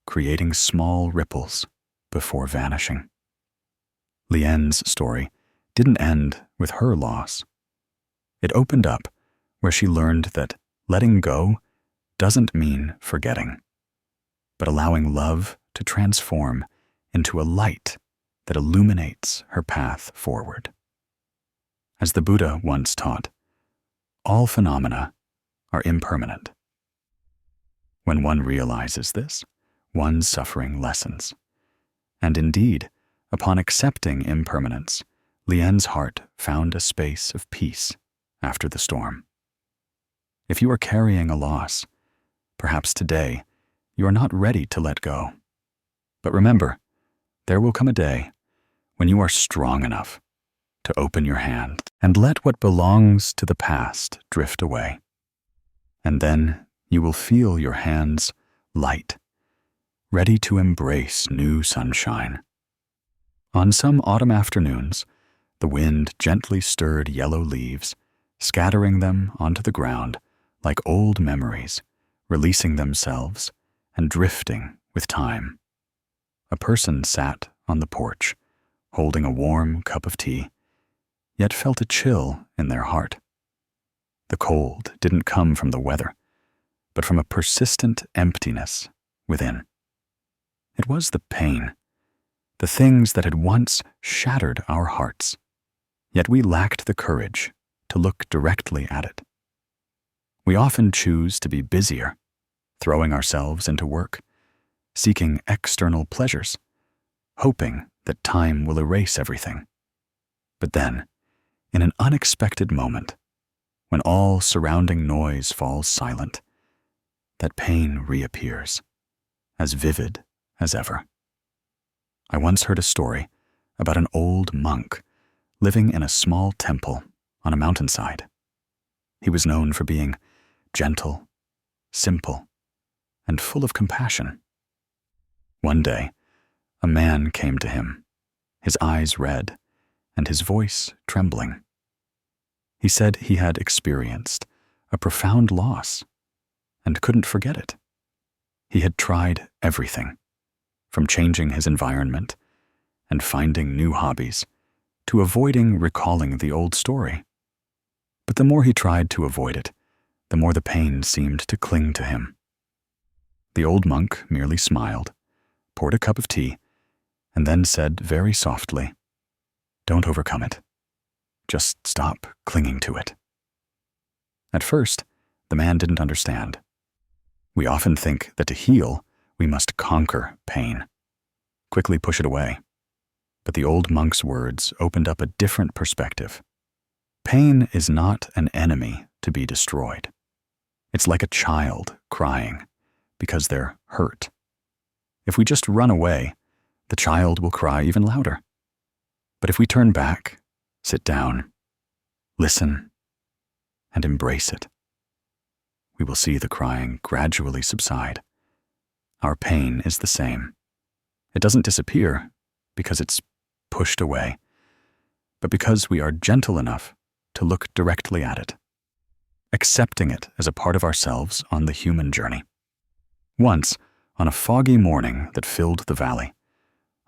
creating small ripples before vanishing. Liane's story didn't end with her loss. It opened up where she learned that letting go doesn't mean forgetting, but allowing love to transform into a light that illuminates her path forward. As the Buddha once taught, all phenomena are impermanent. When one realizes this, one's suffering lessens. And indeed, upon accepting impermanence, Lien's heart found a space of peace after the storm. If you are carrying a loss, perhaps today you are not ready to let go. But remember, there will come a day when you are strong enough to open your hand and let what belongs to the past drift away. And then you will feel your hands light, ready to embrace new sunshine. On some autumn afternoons, the wind gently stirred yellow leaves, scattering them onto the ground like old memories, releasing themselves and drifting with time. A person sat on the porch, holding a warm cup of tea, yet felt a chill in their heart. The cold didn't come from the weather, but from a persistent emptiness within. It was the pain, the things that had once shattered our hearts, yet we lacked the courage to look directly at it. We often choose to be busier, throwing ourselves into work, seeking external pleasures, hoping that time will erase everything. But then, in an unexpected moment, when all surrounding noise falls silent, that pain reappears, as vivid as ever. I once heard a story about an old monk living in a small temple on a mountainside. He was known for being gentle, simple, and full of compassion. One day, a man came to him, his eyes red and his voice trembling. He said he had experienced a profound loss and couldn't forget it. He had tried everything, from changing his environment and finding new hobbies to avoiding recalling the old story. But the more he tried to avoid it, the more the pain seemed to cling to him. The old monk merely smiled, poured a cup of tea, and then said very softly, "Don't overcome it. Just stop clinging to it." At first, the man didn't understand. We often think that to heal, we must conquer pain, quickly push it away. But the old monk's words opened up a different perspective. Pain is not an enemy to be destroyed. It's like a child crying because they're hurt. If we just run away, the child will cry even louder. But if we turn back, sit down, listen, and embrace it, we will see the crying gradually subside. Our pain is the same. It doesn't disappear because it's pushed away, but because we are gentle enough to look directly at it, accepting it as a part of ourselves on the human journey. Once, on a foggy morning that filled the valley,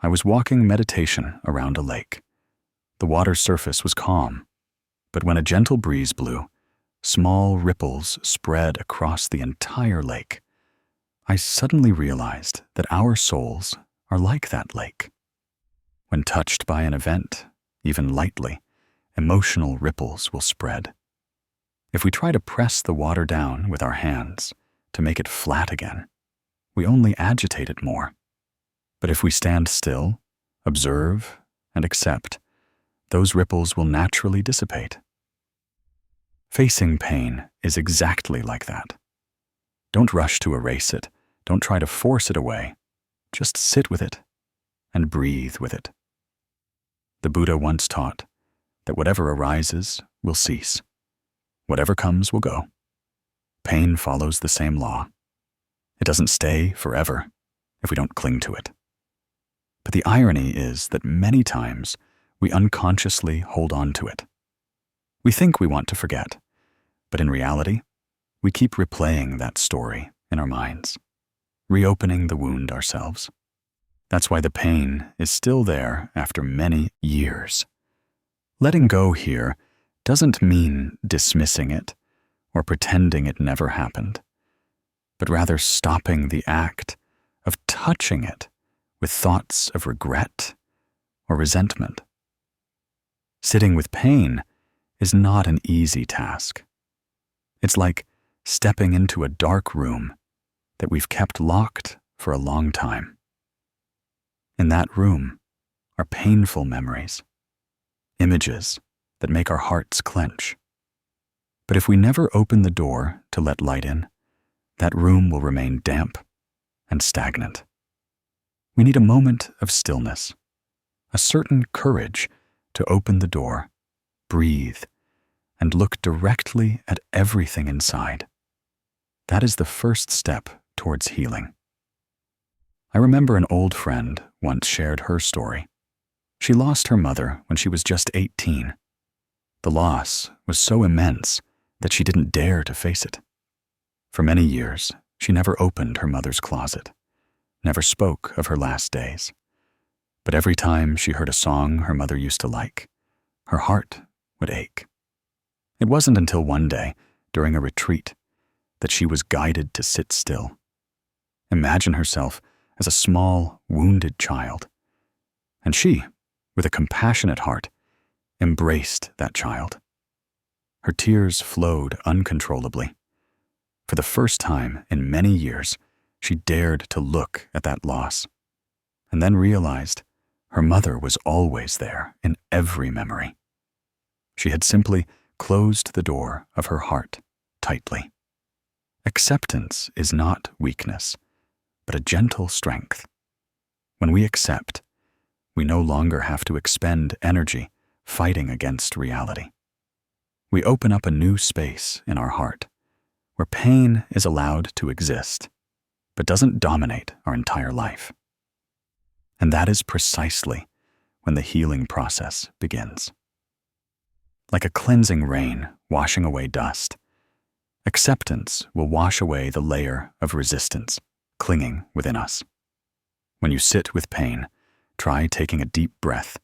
I was walking meditation around a lake. The water's surface was calm, but when a gentle breeze blew, small ripples spread across the entire lake. I suddenly realized that our souls are like that lake. When touched by an event, even lightly, emotional ripples will spread. If we try to press the water down with our hands to make it flat again, we only agitate it more. But if we stand still, observe, and accept, those ripples will naturally dissipate. Facing pain is exactly like that. Don't rush to erase it. Don't try to force it away. Just sit with it and breathe with it. The Buddha once taught that whatever arises will cease. Whatever comes will go. Pain follows the same law. It doesn't stay forever if we don't cling to it. But the irony is that many times we unconsciously hold on to it. We think we want to forget, but in reality, we keep replaying that story in our minds, reopening the wound ourselves. That's why the pain is still there after many years. Letting go here doesn't mean dismissing it or pretending it never happened, but rather stopping the act of touching it with thoughts of regret or resentment. Sitting with pain is not an easy task. It's like stepping into a dark room that we've kept locked for a long time. In that room are painful memories, images that make our hearts clench. But if we never open the door to let light in, that room will remain damp and stagnant. We need a moment of stillness, a certain courage to open the door, breathe, and look directly at everything inside. That is the first step towards healing. I remember an old friend once shared her story. She lost her mother when she was just 18. The loss was so immense that she didn't dare to face it. For many years, she never opened her mother's closet, never spoke of her last days. But every time she heard a song her mother used to like, her heart would ache. It wasn't until one day, during a retreat, that she was guided to sit still. Imagine herself as a small, wounded child. And she, with a compassionate heart, embraced that child. Her tears flowed uncontrollably. For the first time in many years, she dared to look at that loss, and then realized her mother was always there in every memory. She had simply closed the door of her heart tightly. Acceptance is not weakness, but a gentle strength. When we accept, we no longer have to expend energy fighting against reality. We open up a new space in our heart, where pain is allowed to exist, but doesn't dominate our entire life. And that is precisely when the healing process begins. Like a cleansing rain washing away dust, acceptance will wash away the layer of resistance clinging within us. When you sit with pain, try taking a deep breath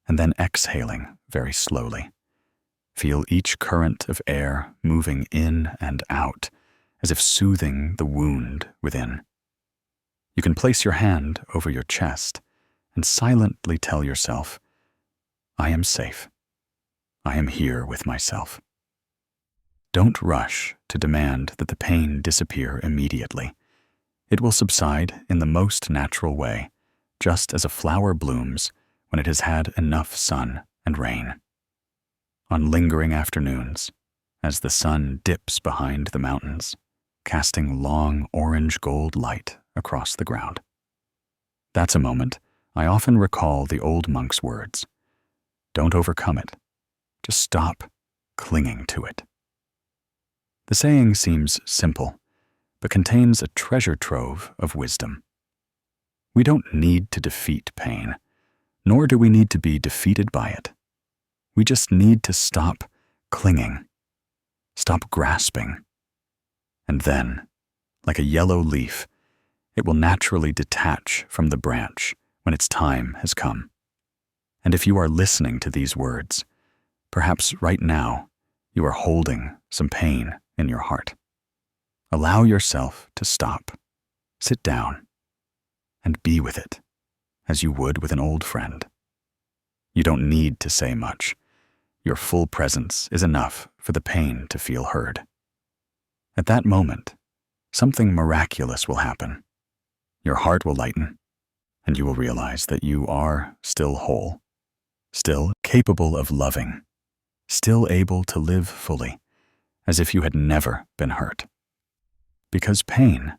and then exhaling very slowly. Feel each current of air moving in and out, as if soothing the wound within. You can place your hand over your chest and silently tell yourself, I am safe. I am here with myself. Don't rush to demand that the pain disappear immediately. It will subside in the most natural way, just as a flower blooms when it has had enough sun and rain. On lingering afternoons, as the sun dips behind the mountains, casting long orange-gold light across the ground. That's a moment I often recall the old monk's words. Don't overcome it. Just stop clinging to it. The saying seems simple, but contains a treasure trove of wisdom. We don't need to defeat pain, nor do we need to be defeated by it. We just need to stop clinging, stop grasping. And then, like a yellow leaf, it will naturally detach from the branch when its time has come. And if you are listening to these words, perhaps right now you are holding some pain in your heart. Allow yourself to stop, sit down, and be with it as you would with an old friend. You don't need to say much. Your full presence is enough for the pain to feel heard. At that moment, something miraculous will happen. Your heart will lighten, and you will realize that you are still whole, still capable of loving, still able to live fully, as if you had never been hurt. Because pain,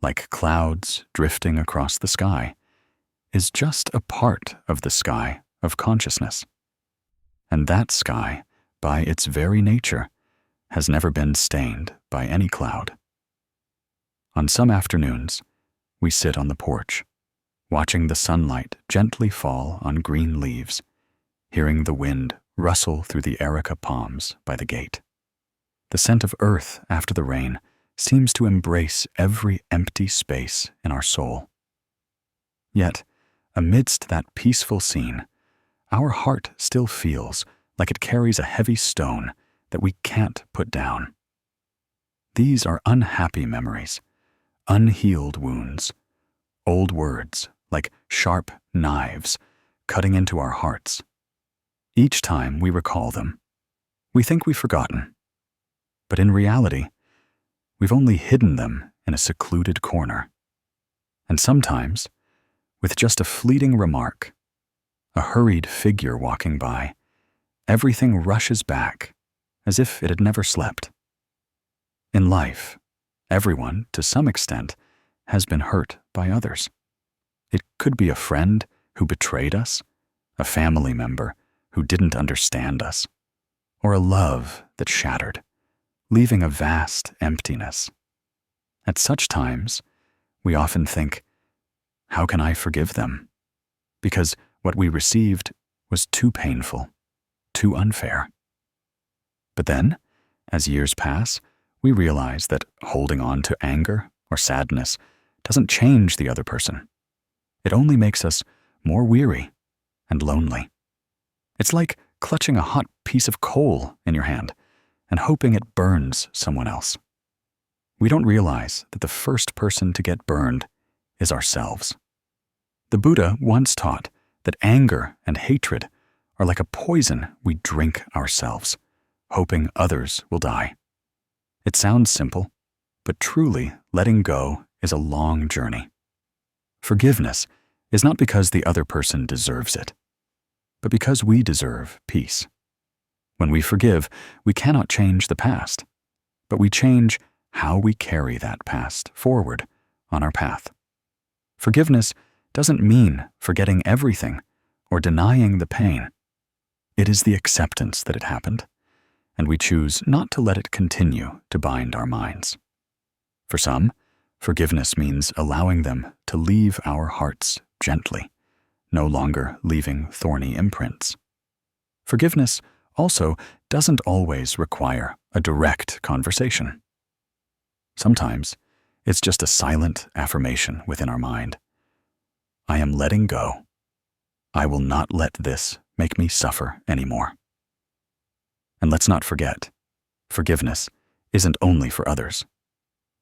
like clouds drifting across the sky, is just a part of the sky of consciousness. And that sky, by its very nature, has never been stained by any cloud. On some afternoons, we sit on the porch, watching the sunlight gently fall on green leaves, hearing the wind rustle through the erica palms by the gate. The scent of earth after the rain seems to embrace every empty space in our soul. Yet, amidst that peaceful scene, our heart still feels like it carries a heavy stone that we can't put down. These are unhappy memories, unhealed wounds, old words like sharp knives cutting into our hearts. Each time we recall them, we think we've forgotten. But in reality, we've only hidden them in a secluded corner. And sometimes, with just a fleeting remark, a hurried figure walking by, everything rushes back as if it had never slept. In life, everyone, to some extent, has been hurt by others. It could be a friend who betrayed us, a family member who didn't understand us, or a love that shattered, leaving a vast emptiness. At such times, we often think, how can I forgive them? Because what we received was too painful, too unfair. But then, as years pass, we realize that holding on to anger or sadness doesn't change the other person. It only makes us more weary and lonely. It's like clutching a hot piece of coal in your hand and hoping it burns someone else. We don't realize that the first person to get burned is ourselves. The Buddha once taught that anger and hatred are like a poison we drink ourselves, hoping others will die. It sounds simple, but truly letting go is a long journey. Forgiveness is not because the other person deserves it, but because we deserve peace. When we forgive, we cannot change the past, but we change how we carry that past forward on our path. Forgiveness doesn't mean forgetting everything or denying the pain. It is the acceptance that it happened, and we choose not to let it continue to bind our minds. For some, forgiveness means allowing them to leave our hearts gently, no longer leaving thorny imprints. Forgiveness also doesn't always require a direct conversation. Sometimes it's just a silent affirmation within our mind. I am letting go. I will not let this make me suffer anymore. And let's not forget, forgiveness isn't only for others.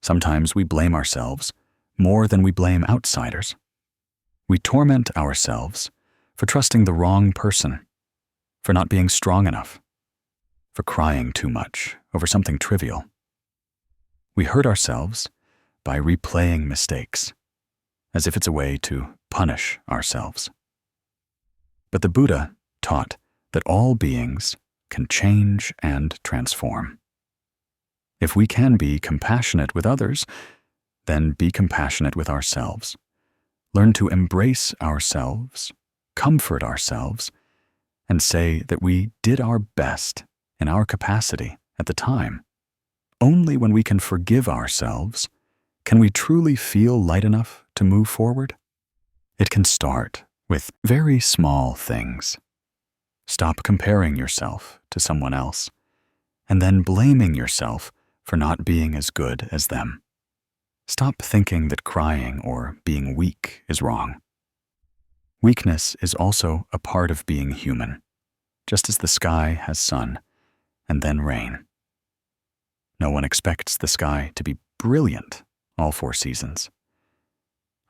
Sometimes we blame ourselves more than we blame outsiders. We torment ourselves for trusting the wrong person, for not being strong enough, for crying too much over something trivial. We hurt ourselves by replaying mistakes, as if it's a way to punish ourselves. But the Buddha taught that all beings can change and transform. If we can be compassionate with others, then be compassionate with ourselves. Learn to embrace ourselves, comfort ourselves, and say that we did our best in our capacity at the time. Only when we can forgive ourselves can we truly feel light enough to move forward. It can start with very small things. Stop comparing yourself to someone else, and then blaming yourself for not being as good as them. Stop thinking that crying or being weak is wrong. Weakness is also a part of being human, just as the sky has sun and then rain. No one expects the sky to be brilliant all 4 seasons.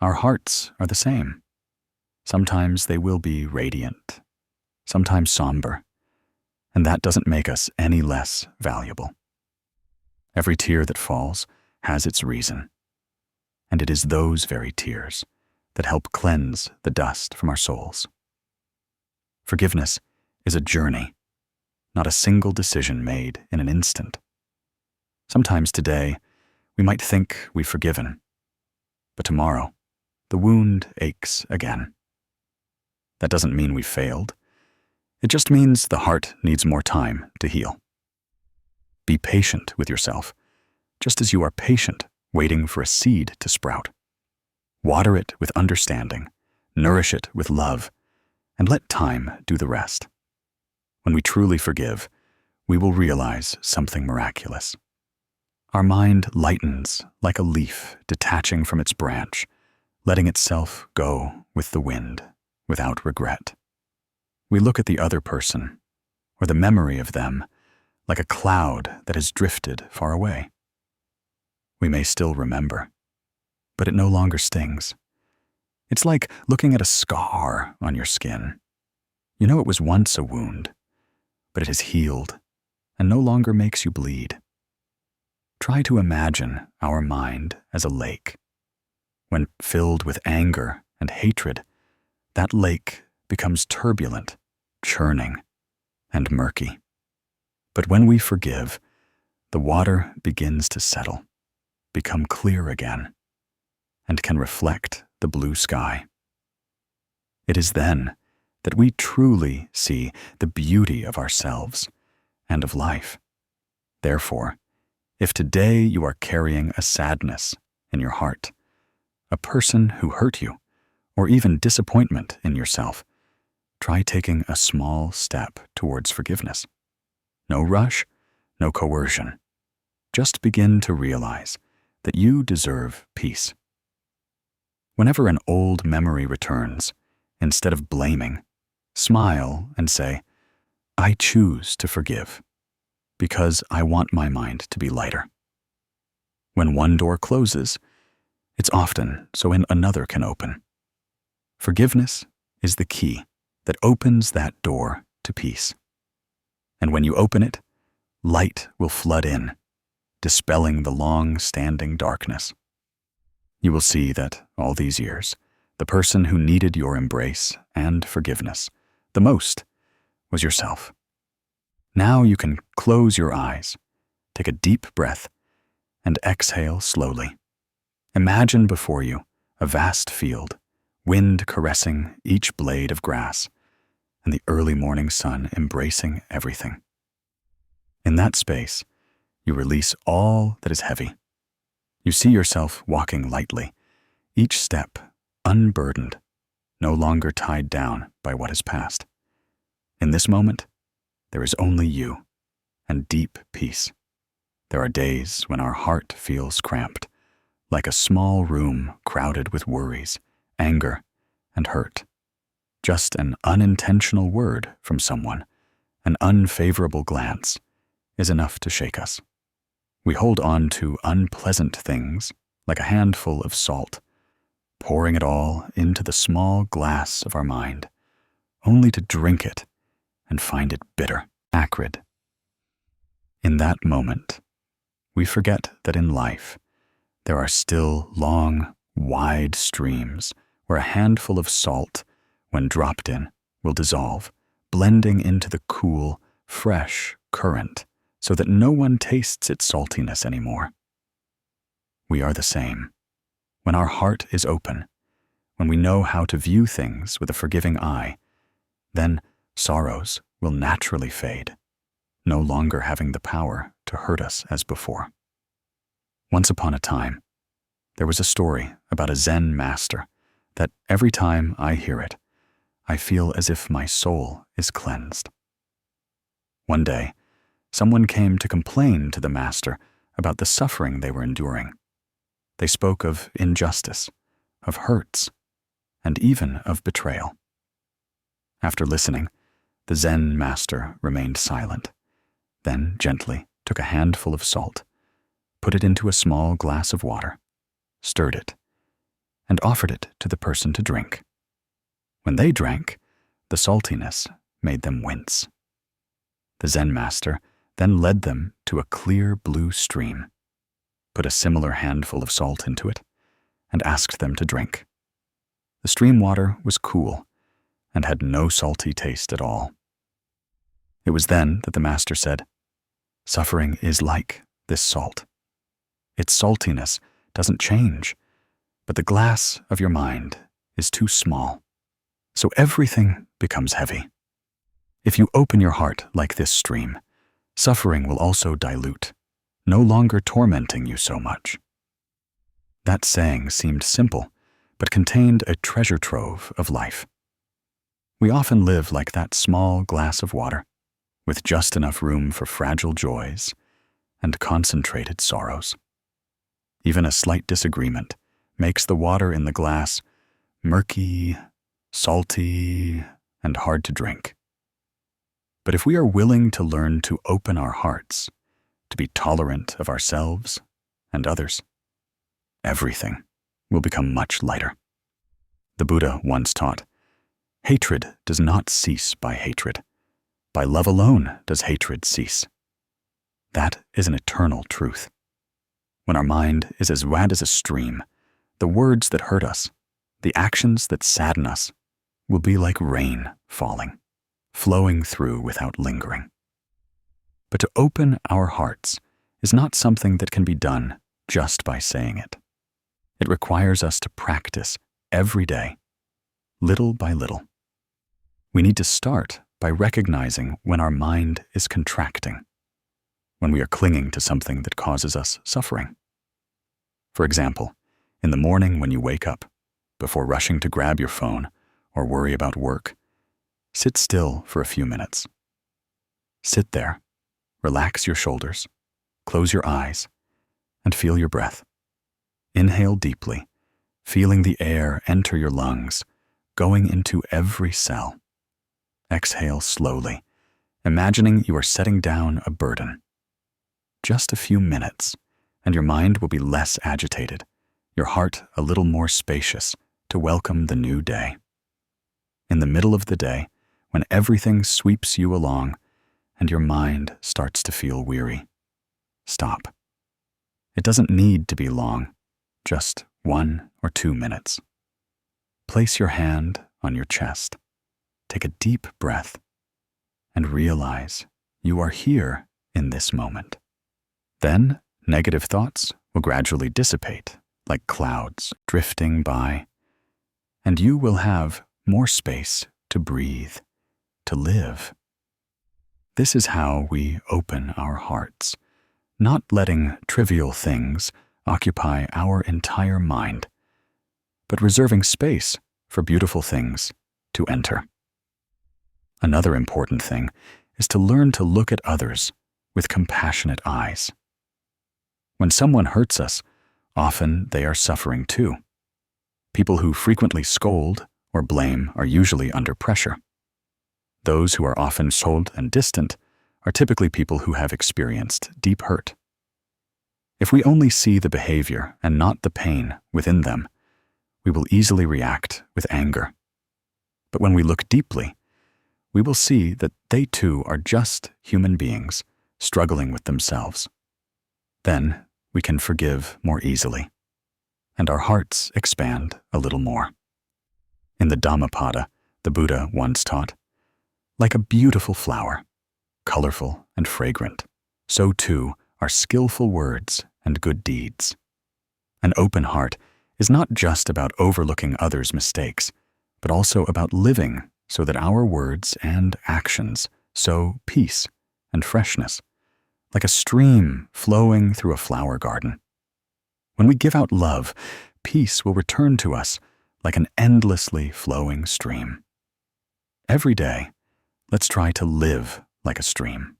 Our hearts are the same. Sometimes they will be radiant, sometimes somber, and that doesn't make us any less valuable. Every tear that falls has its reason, and it is those very tears that help cleanse the dust from our souls. Forgiveness is a journey, not a single decision made in an instant. Sometimes today, we might think we've forgiven, but tomorrow, the wound aches again. That doesn't mean we failed. It just means the heart needs more time to heal. Be patient with yourself, just as you are patient waiting for a seed to sprout. Water it with understanding, nourish it with love, and let time do the rest. When we truly forgive, we will realize something miraculous. Our mind lightens like a leaf detaching from its branch, letting itself go with the wind without regret. We look at the other person, or the memory of them, like a cloud that has drifted far away. We may still remember, but it no longer stings. It's like looking at a scar on your skin. You know it was once a wound, but it has healed and no longer makes you bleed. Try to imagine our mind as a lake. When filled with anger and hatred, that lake becomes turbulent, churning, and murky. But when we forgive, the water begins to settle, become clear again, and can reflect the blue sky. It is then that we truly see the beauty of ourselves and of life. Therefore, if today you are carrying a sadness in your heart, a person who hurt you, or even disappointment in yourself, try taking a small step towards forgiveness. No rush, no coercion. Just begin to realize that you deserve peace. Whenever an old memory returns, instead of blaming, smile and say, I choose to forgive, because I want my mind to be lighter. When one door closes, it's often so another can open. Forgiveness is the key that opens that door to peace. And when you open it, light will flood in, dispelling the long-standing darkness. You will see that all these years, the person who needed your embrace and forgiveness the most was yourself. Now you can close your eyes, take a deep breath, and exhale slowly. Imagine before you a vast field, wind caressing each blade of grass, and the early morning sun embracing everything. In that space, you release all that is heavy. You see yourself walking lightly, each step unburdened, no longer tied down by what has passed. In this moment, there is only you and deep peace. There are days when our heart feels cramped, like a small room crowded with worries, anger, and hurt. Just an unintentional word from someone, an unfavorable glance, is enough to shake us. We hold on to unpleasant things like a handful of salt, pouring it all into the small glass of our mind, only to drink it and find it bitter, acrid. In that moment, we forget that in life, there are still long, wide streams where a handful of salt, when dropped in, will dissolve, blending into the cool, fresh current so that no one tastes its saltiness anymore. We are the same. When our heart is open, when we know how to view things with a forgiving eye, then sorrows will naturally fade, no longer having the power to hurt us as before. Once upon a time, there was a story about a Zen master that every time I hear it, I feel as if my soul is cleansed. One day, someone came to complain to the master about the suffering they were enduring. They spoke of injustice, of hurts, and even of betrayal. After listening, the Zen master remained silent, then gently took a handful of salt, put it into a small glass of water, stirred it, and offered it to the person to drink. When they drank, the saltiness made them wince. The Zen master then led them to a clear blue stream, put a similar handful of salt into it, and asked them to drink. The stream water was cool and had no salty taste at all. It was then that the master said, "Suffering is like this salt. Its saltiness doesn't change, but the glass of your mind is too small, so everything becomes heavy. If you open your heart like this stream, suffering will also dilute, no longer tormenting you so much." That saying seemed simple, but contained a treasure trove of life. We often live like that small glass of water, with just enough room for fragile joys and concentrated sorrows. Even a slight disagreement makes the water in the glass murky, salty, and hard to drink. But if we are willing to learn to open our hearts, to be tolerant of ourselves and others, everything will become much lighter. The Buddha once taught, "Hatred does not cease by hatred. By love alone does hatred cease." That is an eternal truth. When our mind is as wide as a stream, the words that hurt us, the actions that sadden us, will be like rain falling, flowing through without lingering. But to open our hearts is not something that can be done just by saying it. It requires us to practice every day, little by little. We need to start by recognizing when our mind is contracting, when we are clinging to something that causes us suffering. For example, in the morning when you wake up, before rushing to grab your phone or worry about work, sit still for a few minutes. Sit there, relax your shoulders, close your eyes, and feel your breath. Inhale deeply, feeling the air enter your lungs, going into every cell. Exhale slowly, imagining you are setting down a burden. Just a few minutes, and your mind will be less agitated, your heart a little more spacious to welcome the new day. In the middle of the day, when everything sweeps you along and your mind starts to feel weary, stop. It doesn't need to be long, just 1 or 2 minutes. Place your hand on your chest, take a deep breath, and realize you are here in this moment. Then, negative thoughts will gradually dissipate like clouds drifting by, and you will have more space to breathe, to live. This is how we open our hearts, not letting trivial things occupy our entire mind, but reserving space for beautiful things to enter. Another important thing is to learn to look at others with compassionate eyes. When someone hurts us, often they are suffering too. People who frequently scold or blame are usually under pressure. Those who are often cold and distant are typically people who have experienced deep hurt. If we only see the behavior and not the pain within them, we will easily react with anger. But when we look deeply, we will see that they too are just human beings struggling with themselves. Then we can forgive more easily, and our hearts expand a little more. In the Dhammapada, the Buddha once taught, "Like a beautiful flower, colorful and fragrant, so too are skillful words and good deeds." An open heart is not just about overlooking others' mistakes, but also about living so that our words and actions sow peace and freshness, like a stream flowing through a flower garden. When we give out love, peace will return to us like an endlessly flowing stream. Every day, let's try to live like a stream.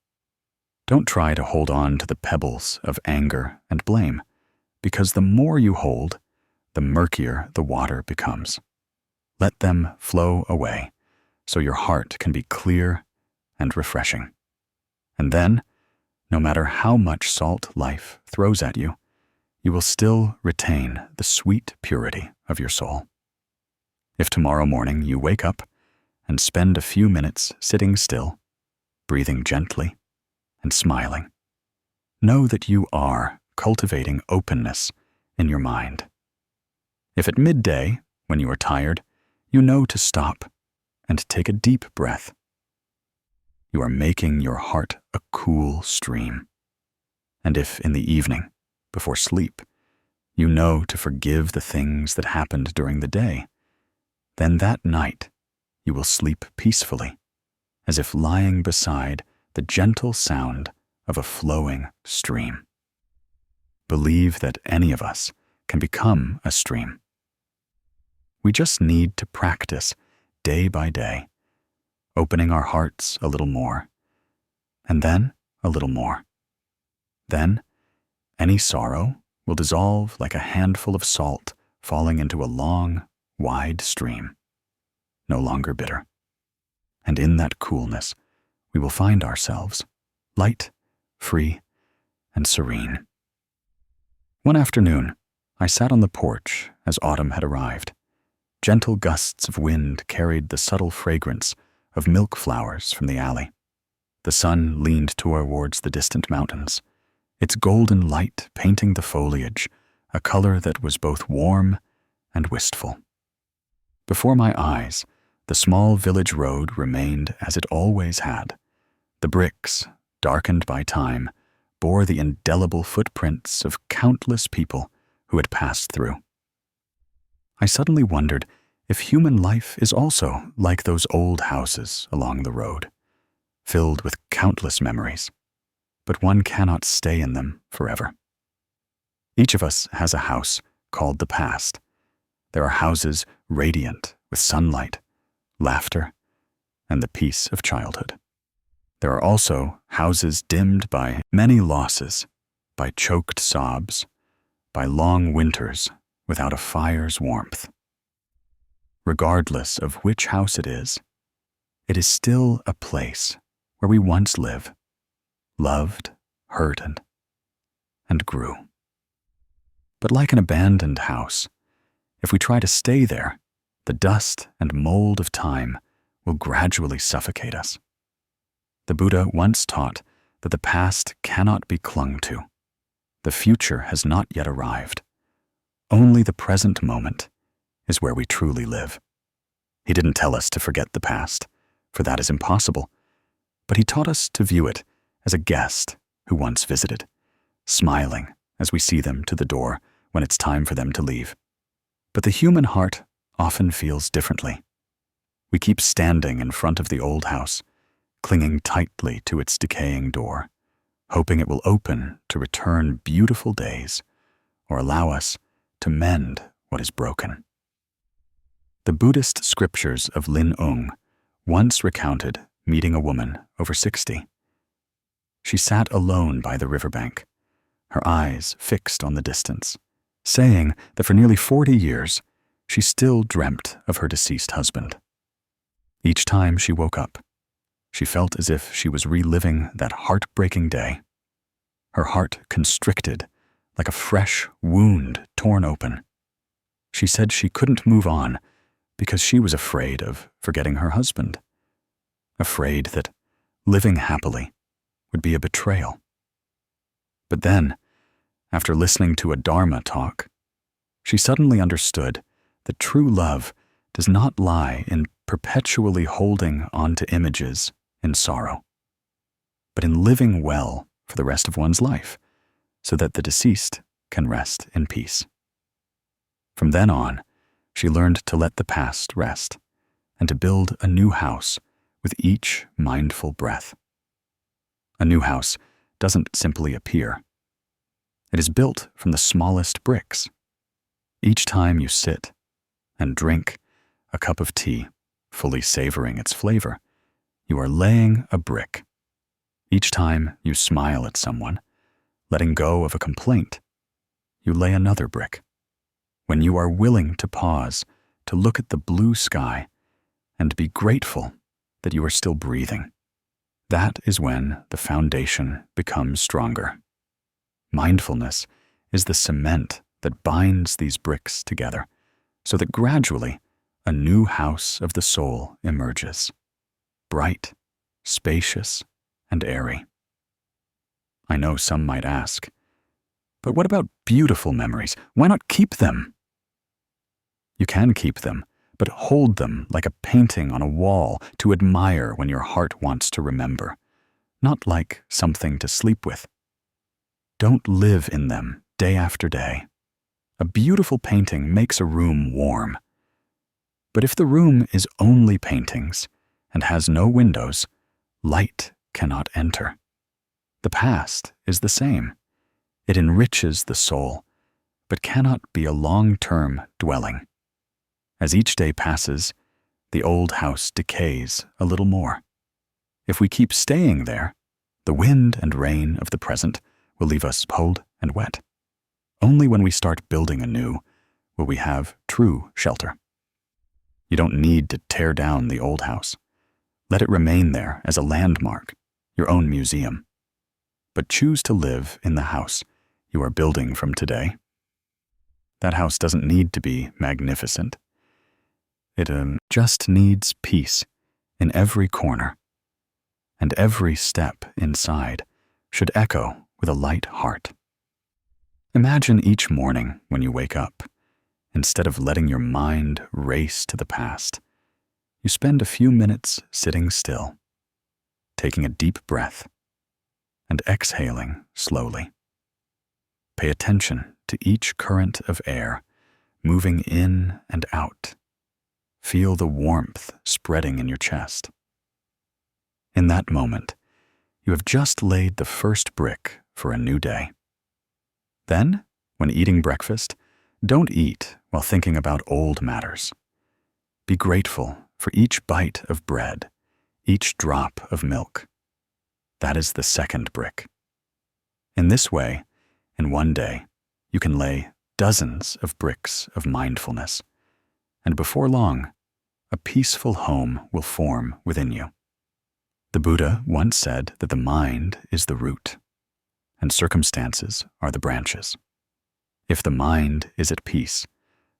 Don't try to hold on to the pebbles of anger and blame, because the more you hold, the murkier the water becomes. Let them flow away, so your heart can be clear and refreshing. And then, no matter how much salt life throws at you, you will still retain the sweet purity of your soul. If tomorrow morning you wake up and spend a few minutes sitting still, breathing gently and smiling, know that you are cultivating openness in your mind. If at midday, when you are tired, you know to stop and take a deep breath, you are making your heart a cool stream. And if in the evening, before sleep, you know to forgive the things that happened during the day, then that night you will sleep peacefully, as if lying beside the gentle sound of a flowing stream. Believe that any of us can become a stream. We just need to practice day by day, opening our hearts a little more, and then a little more. Then, any sorrow will dissolve like a handful of salt falling into a long, wide stream, no longer bitter. And in that coolness, we will find ourselves light, free, and serene. One afternoon, I sat on the porch as autumn had arrived. Gentle gusts of wind carried the subtle fragrance of milk flowers from the alley. The sun leaned towards the distant mountains, its golden light painting the foliage, a color that was both warm and wistful. Before my eyes, the small village road remained as it always had. The bricks, darkened by time, bore the indelible footprints of countless people who had passed through. I suddenly wondered if human life is also like those old houses along the road, filled with countless memories, but one cannot stay in them forever. Each of us has a house called the past. There are houses radiant with sunlight, laughter, and the peace of childhood. There are also houses dimmed by many losses, by choked sobs, by long winters without a fire's warmth. Regardless of which house it is still a place where we once lived, loved, hurt, and grew. But like an abandoned house, if we try to stay there, the dust and mold of time will gradually suffocate us. The Buddha once taught that the past cannot be clung to. The future has not yet arrived. Only the present moment is where we truly live. He didn't tell us to forget the past, for that is impossible, but he taught us to view it as a guest who once visited, smiling as we see them to the door when it's time for them to leave. But the human heart often feels differently. We keep standing in front of the old house, clinging tightly to its decaying door, hoping it will open to return beautiful days or allow us to mend what is broken. The Buddhist scriptures of Lin Ung once recounted meeting a woman over 60. She sat alone by the riverbank, her eyes fixed on the distance, saying that for nearly 40 years she still dreamt of her deceased husband. Each time she woke up, she felt as if she was reliving that heartbreaking day. Her heart constricted like a fresh wound torn open. She said she couldn't move on because she was afraid of forgetting her husband, afraid that living happily would be a betrayal. But then, after listening to a Dharma talk, she suddenly understood that true love does not lie in perpetually holding on to images in sorrow, but in living well for the rest of one's life, so that the deceased can rest in peace. From then on, she learned to let the past rest and to build a new house with each mindful breath. A new house doesn't simply appear. It is built from the smallest bricks. Each time you sit and drink a cup of tea, fully savoring its flavor, you are laying a brick. Each time you smile at someone, letting go of a complaint, you lay another brick. When you are willing to pause, to look at the blue sky, and be grateful that you are still breathing, that is when the foundation becomes stronger. Mindfulness is the cement that binds these bricks together, so that gradually a new house of the soul emerges, bright, spacious, and airy. I know some might ask, but what about beautiful memories? Why not keep them? You can keep them, but hold them like a painting on a wall to admire when your heart wants to remember, not like something to sleep with. Don't live in them day after day. A beautiful painting makes a room warm. But if the room is only paintings and has no windows, light cannot enter. The past is the same. It enriches the soul, but cannot be a long-term dwelling. As each day passes, the old house decays a little more. If we keep staying there, the wind and rain of the present will leave us cold and wet. Only when we start building anew will we have true shelter. You don't need to tear down the old house. Let it remain there as a landmark, your own museum. But choose to live in the house you are building from today. That house doesn't need to be magnificent. It just needs peace in every corner, and every step inside should echo with a light heart. Imagine each morning when you wake up, instead of letting your mind race to the past, you spend a few minutes sitting still, taking a deep breath, and exhaling slowly. Pay attention to each current of air moving in and out. Feel the warmth spreading in your chest. In that moment, you have just laid the first brick for a new day. Then, when eating breakfast, don't eat while thinking about old matters. Be grateful for each bite of bread, each drop of milk. That is the second brick. In this way, in one day, you can lay dozens of bricks of mindfulness, and before long, a peaceful home will form within you. The Buddha once said that the mind is the root, and circumstances are the branches. If the mind is at peace,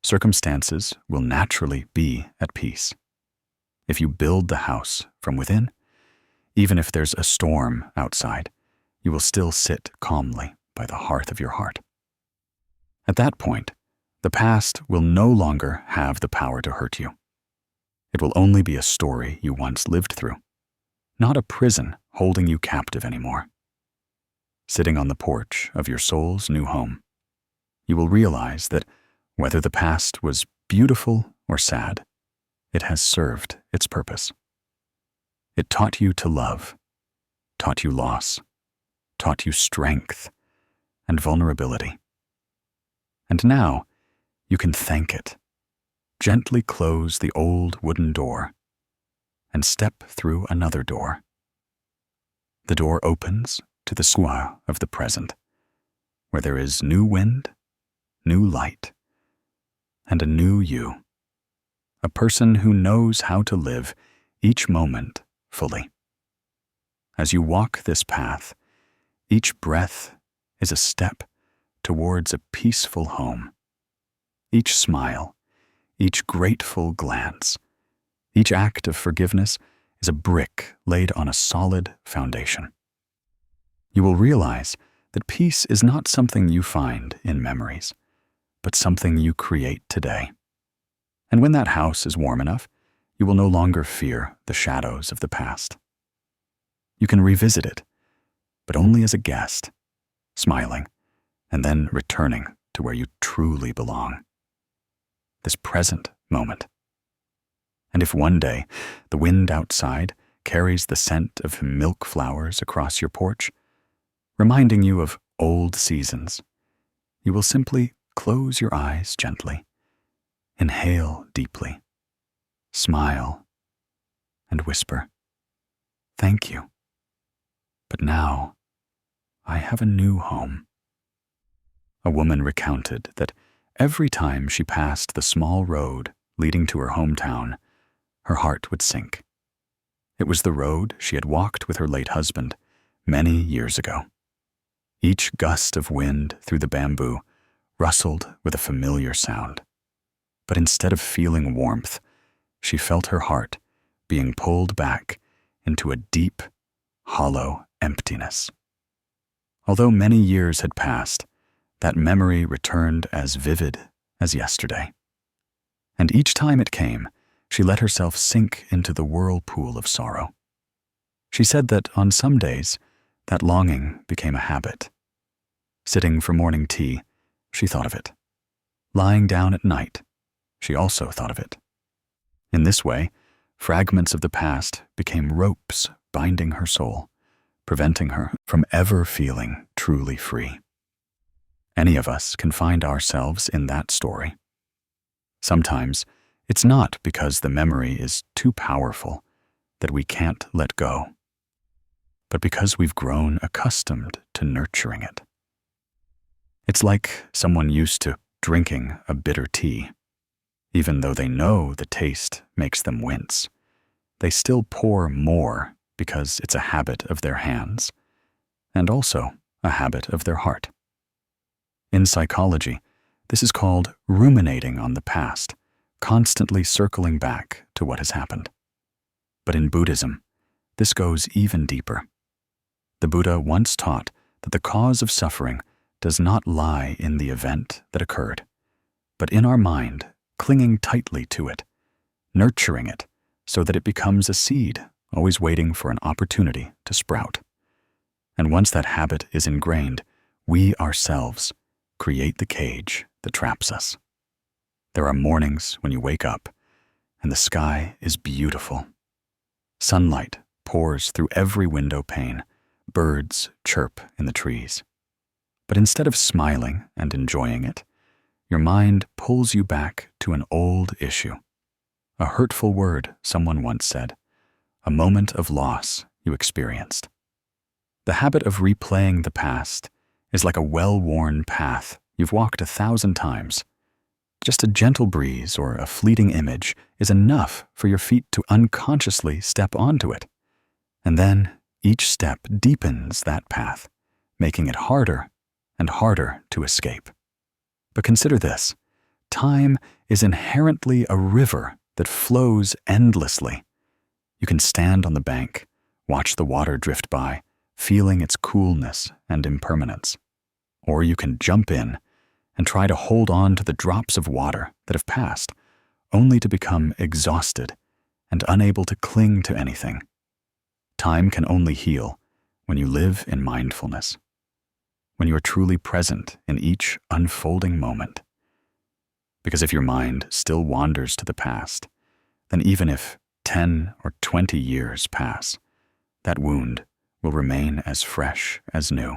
circumstances will naturally be at peace. If you build the house from within, even if there's a storm outside, you will still sit calmly by the hearth of your heart. At that point, the past will no longer have the power to hurt you. It will only be a story you once lived through, not a prison holding you captive anymore. Sitting on the porch of your soul's new home, you will realize that whether the past was beautiful or sad, it has served its purpose. It taught you to love, taught you loss, taught you strength and vulnerability. And now you can thank it. Gently close the old wooden door and step through another door. The door opens to the square of the present, where there is new wind, new light, and a new you, a person who knows how to live each moment fully. As you walk this path, each breath is a step towards a peaceful home. Each smile, each grateful glance, each act of forgiveness is a brick laid on a solid foundation. You will realize that peace is not something you find in memories, but something you create today. And when that house is warm enough, you will no longer fear the shadows of the past. You can revisit it, but only as a guest, smiling, and then returning to where you truly belong, this present moment. And if one day the wind outside carries the scent of milk flowers across your porch, reminding you of old seasons, you will simply close your eyes gently, inhale deeply, smile, and whisper, "Thank you. But now I have a new home." A woman recounted that every time she passed the small road leading to her hometown, her heart would sink. It was the road she had walked with her late husband many years ago. Each gust of wind through the bamboo rustled with a familiar sound. But instead of feeling warmth, she felt her heart being pulled back into a deep, hollow emptiness. Although many years had passed, that memory returned as vivid as yesterday. And each time it came, she let herself sink into the whirlpool of sorrow. She said that on some days, that longing became a habit. Sitting for morning tea, she thought of it. Lying down at night, she also thought of it. In this way, fragments of the past became ropes binding her soul, preventing her from ever feeling truly free. Any of us can find ourselves in that story. Sometimes, it's not because the memory is too powerful that we can't let go, but because we've grown accustomed to nurturing it. It's like someone used to drinking a bitter tea. Even though they know the taste makes them wince, they still pour more because it's a habit of their hands, and also a habit of their heart. In psychology, this is called ruminating on the past, constantly circling back to what has happened. But in Buddhism, this goes even deeper. The Buddha once taught that the cause of suffering does not lie in the event that occurred, but in our mind clinging tightly to it, nurturing it so that it becomes a seed, always waiting for an opportunity to sprout. And once that habit is ingrained, we ourselves create the cage that traps us. There are mornings when you wake up and the sky is beautiful. Sunlight pours through every window pane. Birds chirp in the trees. But instead of smiling and enjoying it, your mind pulls you back to an old issue. A hurtful word someone once said, a moment of loss you experienced. The habit of replaying the past is like a well-worn path you've walked 1,000 times. Just a gentle breeze or a fleeting image is enough for your feet to unconsciously step onto it. And then each step deepens that path, making it harder and harder to escape. But consider this: time is inherently a river that flows endlessly. You can stand on the bank, watch the water drift by, feeling its coolness and impermanence. Or you can jump in and try to hold on to the drops of water that have passed, only to become exhausted and unable to cling to anything. Time can only heal when you live in mindfulness, when you are truly present in each unfolding moment. Because if your mind still wanders to the past, then even if 10 or 20 years pass, that wound will remain as fresh as new.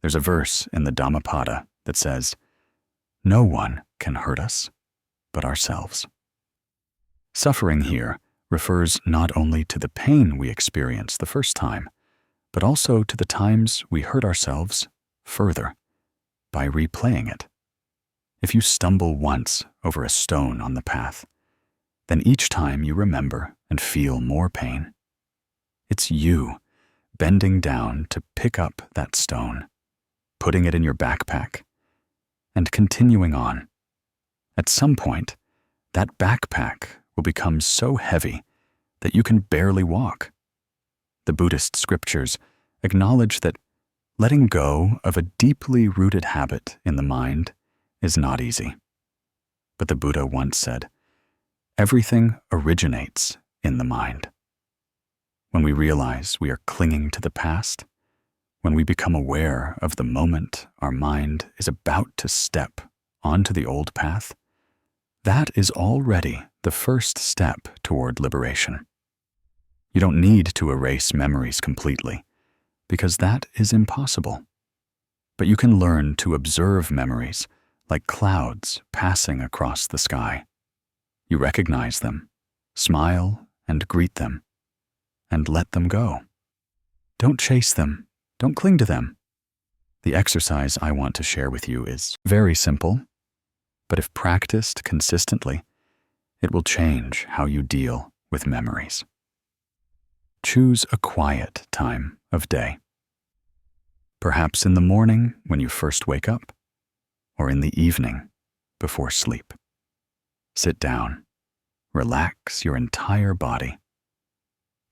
There's a verse in the Dhammapada that says, "No one can hurt us but ourselves." Suffering here refers not only to the pain we experience the first time, but also to the times we hurt ourselves further by replaying it. If you stumble once over a stone on the path, then each time you remember and feel more pain. It's you bending down to pick up that stone, putting it in your backpack, and continuing on. At some point, that backpack will become so heavy that you can barely walk. The Buddhist scriptures acknowledge that letting go of a deeply rooted habit in the mind is not easy. But the Buddha once said, "Everything originates in the mind." When we realize we are clinging to the past, when we become aware of the moment our mind is about to step onto the old path, that is already the first step toward liberation. You don't need to erase memories completely, because that is impossible. But you can learn to observe memories like clouds passing across the sky. You recognize them, smile and greet them, and let them go. Don't chase them, don't cling to them. The exercise I want to share with you is very simple, but if practiced consistently, it will change how you deal with memories. Choose a quiet time of day. Perhaps in the morning when you first wake up, or in the evening before sleep. Sit down, relax your entire body.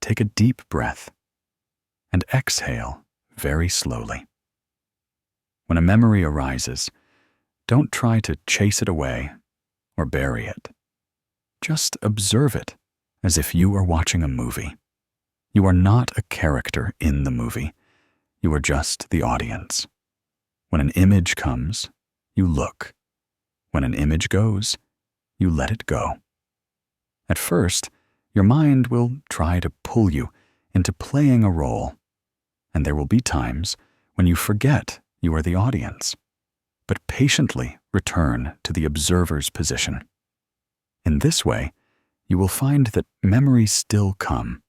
Take a deep breath and exhale very slowly. When a memory arises, don't try to chase it away or bury it. Just observe it as if you are watching a movie. You are not a character in the movie. You are just the audience. When an image comes, you look. When an image goes, you let it go. At first, your mind will try to pull you into playing a role, and there will be times when you forget you are the audience, but patiently return to the observer's position. In this way, you will find that memories still come,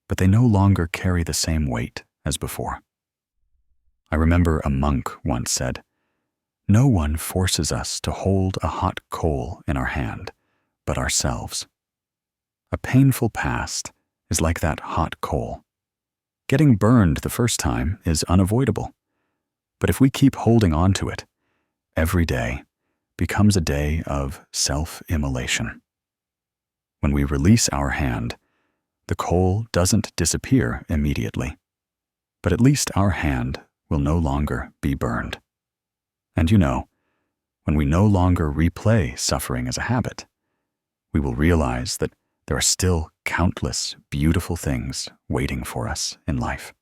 but they no longer carry the same weight as before. I remember a monk once said, "No one forces us to hold a hot coal in our hand but ourselves." A painful past is like that hot coal. Getting burned the first time is unavoidable. But if we keep holding on to it, every day becomes a day of self-immolation. When we release our hand, the coal doesn't disappear immediately, but at least our hand will no longer be burned. And when we no longer replay suffering as a habit, we will realize that there are still countless beautiful things waiting for us in life.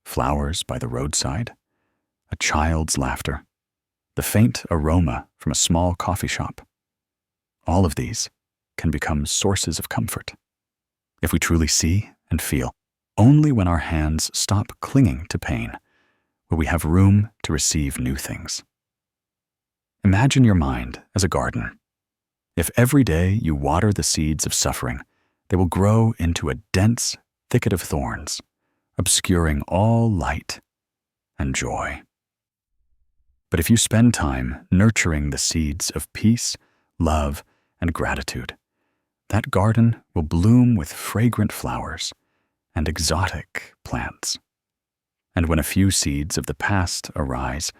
Flowers by the roadside, a child's laughter, the faint aroma from a small coffee shop. All of these can become sources of comfort if we truly see and feel. Only when our hands stop clinging to pain will we have room to receive new things. Imagine your mind as a garden. If every day you water the seeds of suffering, they will grow into a dense thicket of thorns, obscuring all light and joy. But if you spend time nurturing the seeds of peace, love, and gratitude, that garden will bloom with fragrant flowers and exotic plants. And when a few seeds of the past arise,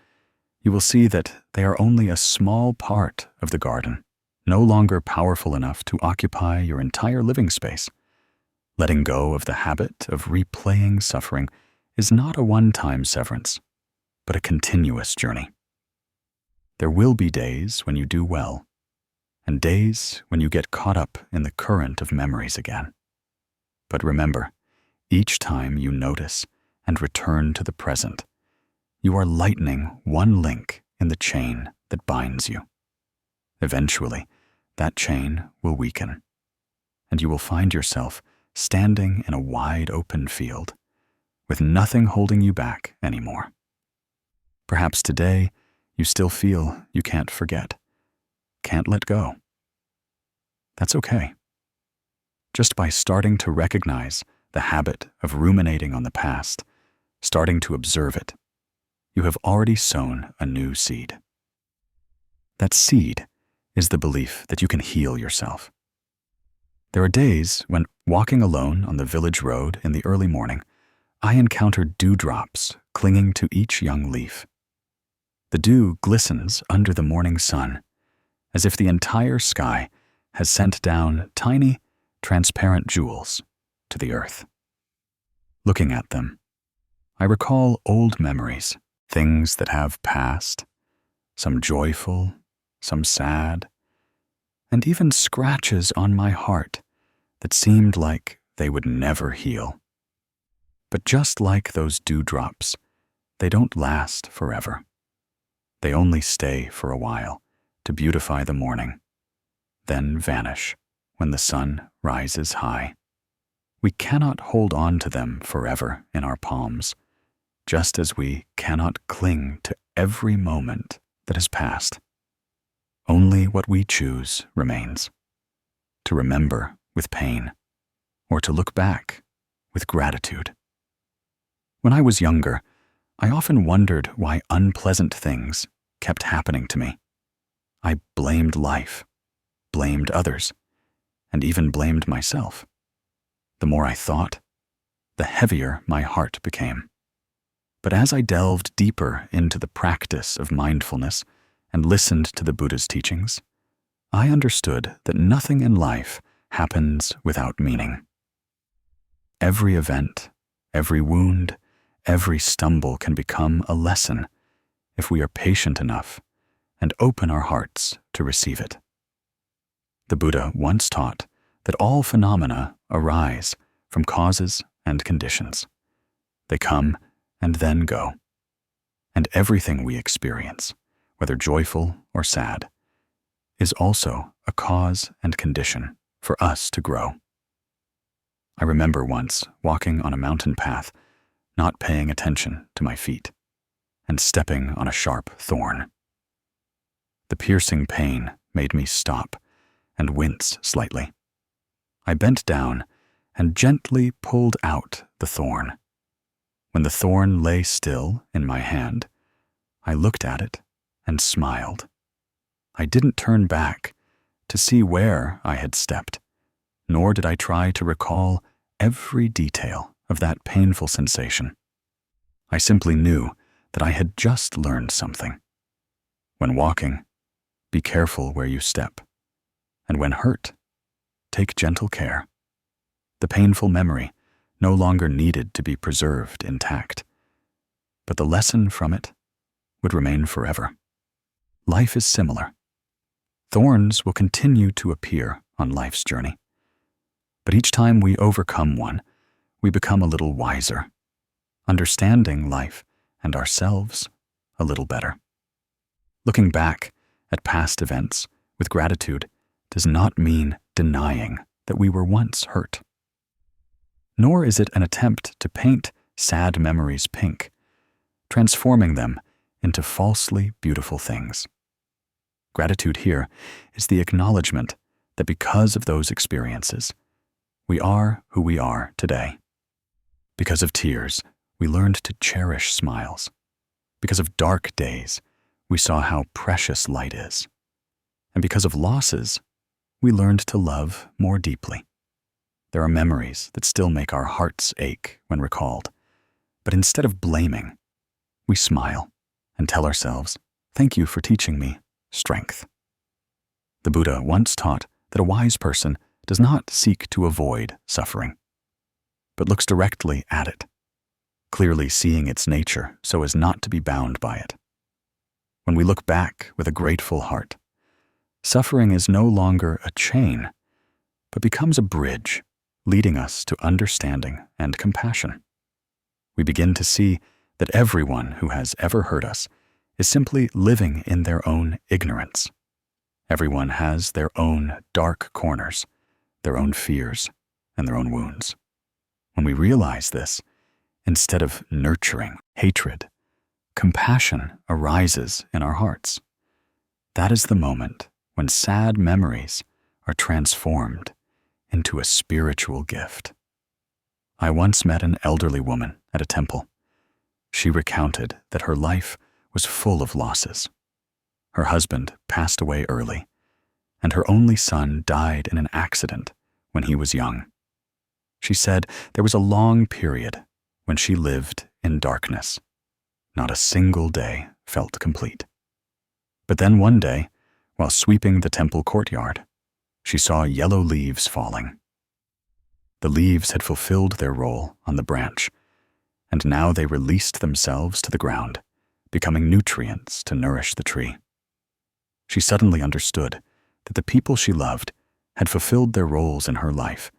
you will see that they are only a small part of the garden, no longer powerful enough to occupy your entire living space. Letting go of the habit of replaying suffering is not a one-time severance, but a continuous journey. There will be days when you do well, and days when you get caught up in the current of memories again. But remember, each time you notice and return to the present, you are lightening one link in the chain that binds you. Eventually, that chain will weaken, and you will find yourself standing in a wide open field, with nothing holding you back anymore. Perhaps today you still feel you can't forget, can't let go. That's okay. Just by starting to recognize the habit of ruminating on the past, starting to observe it, you have already sown a new seed. That seed is the belief that you can heal yourself. There are days when, walking alone on the village road in the early morning, I encounter dewdrops clinging to each young leaf. The dew glistens under the morning sun, as if the entire sky has sent down tiny, transparent jewels to the earth. Looking at them, I recall old memories, things that have passed, some joyful, some sad, and even scratches on my heart that seemed like they would never heal. But just like those dewdrops, they don't last forever. They only stay for a while to beautify the morning, then vanish when the sun rises high. We cannot hold on to them forever in our palms, just as we cannot cling to every moment that has passed. Only what we choose remains: to remember with pain, or to look back with gratitude. When I was younger, I often wondered why unpleasant things kept happening to me. I blamed life, blamed others, and even blamed myself. The more I thought, the heavier my heart became. But as I delved deeper into the practice of mindfulness and listened to the Buddha's teachings, I understood that nothing in life happens without meaning. Every event, every wound, every stumble can become a lesson if we are patient enough and open our hearts to receive it. The Buddha once taught that all phenomena arise from causes and conditions. They come and then go. And everything we experience, whether joyful or sad, is also a cause and condition for us to grow. I remember once walking on a mountain path, not paying attention to my feet, and stepping on a sharp thorn. The piercing pain made me stop and wince slightly. I bent down and gently pulled out the thorn. When the thorn lay still in my hand, I looked at it and smiled. I didn't turn back to see where I had stepped, nor did I try to recall every detail of that painful sensation. I simply knew that I had just learned something. When walking, be careful where you step, and when hurt, take gentle care. The painful memory no longer needed to be preserved intact, but the lesson from it would remain forever. Life is similar. Thorns will continue to appear on life's journey, but each time we overcome one, we become a little wiser, understanding life and ourselves a little better. Looking back at past events with gratitude does not mean denying that we were once hurt. Nor is it an attempt to paint sad memories pink, transforming them into falsely beautiful things. Gratitude here is the acknowledgement that because of those experiences, we are who we are today. Because of tears, we learned to cherish smiles. Because of dark days, we saw how precious light is. And because of losses, we learned to love more deeply. There are memories that still make our hearts ache when recalled, but instead of blaming, we smile and tell ourselves, "Thank you for teaching me strength." The Buddha once taught that a wise person does not seek to avoid suffering, but looks directly at it, clearly seeing its nature so as not to be bound by it. When we look back with a grateful heart, suffering is no longer a chain, but becomes a bridge leading us to understanding and compassion. We begin to see that everyone who has ever hurt us is simply living in their own ignorance. Everyone has their own dark corners, their own fears, and their own wounds. When we realize this, instead of nurturing hatred, compassion arises in our hearts. That is the moment when sad memories are transformed into a spiritual gift. I once met an elderly woman at a temple. She recounted that her life was full of losses. Her husband passed away early, and her only son died in an accident when he was young. She said there was a long period when she lived in darkness. Not a single day felt complete. But then one day, while sweeping the temple courtyard, she saw yellow leaves falling. The leaves had fulfilled their role on the branch, and now they released themselves to the ground, becoming nutrients to nourish the tree. She suddenly understood that the people she loved had fulfilled their roles in her life,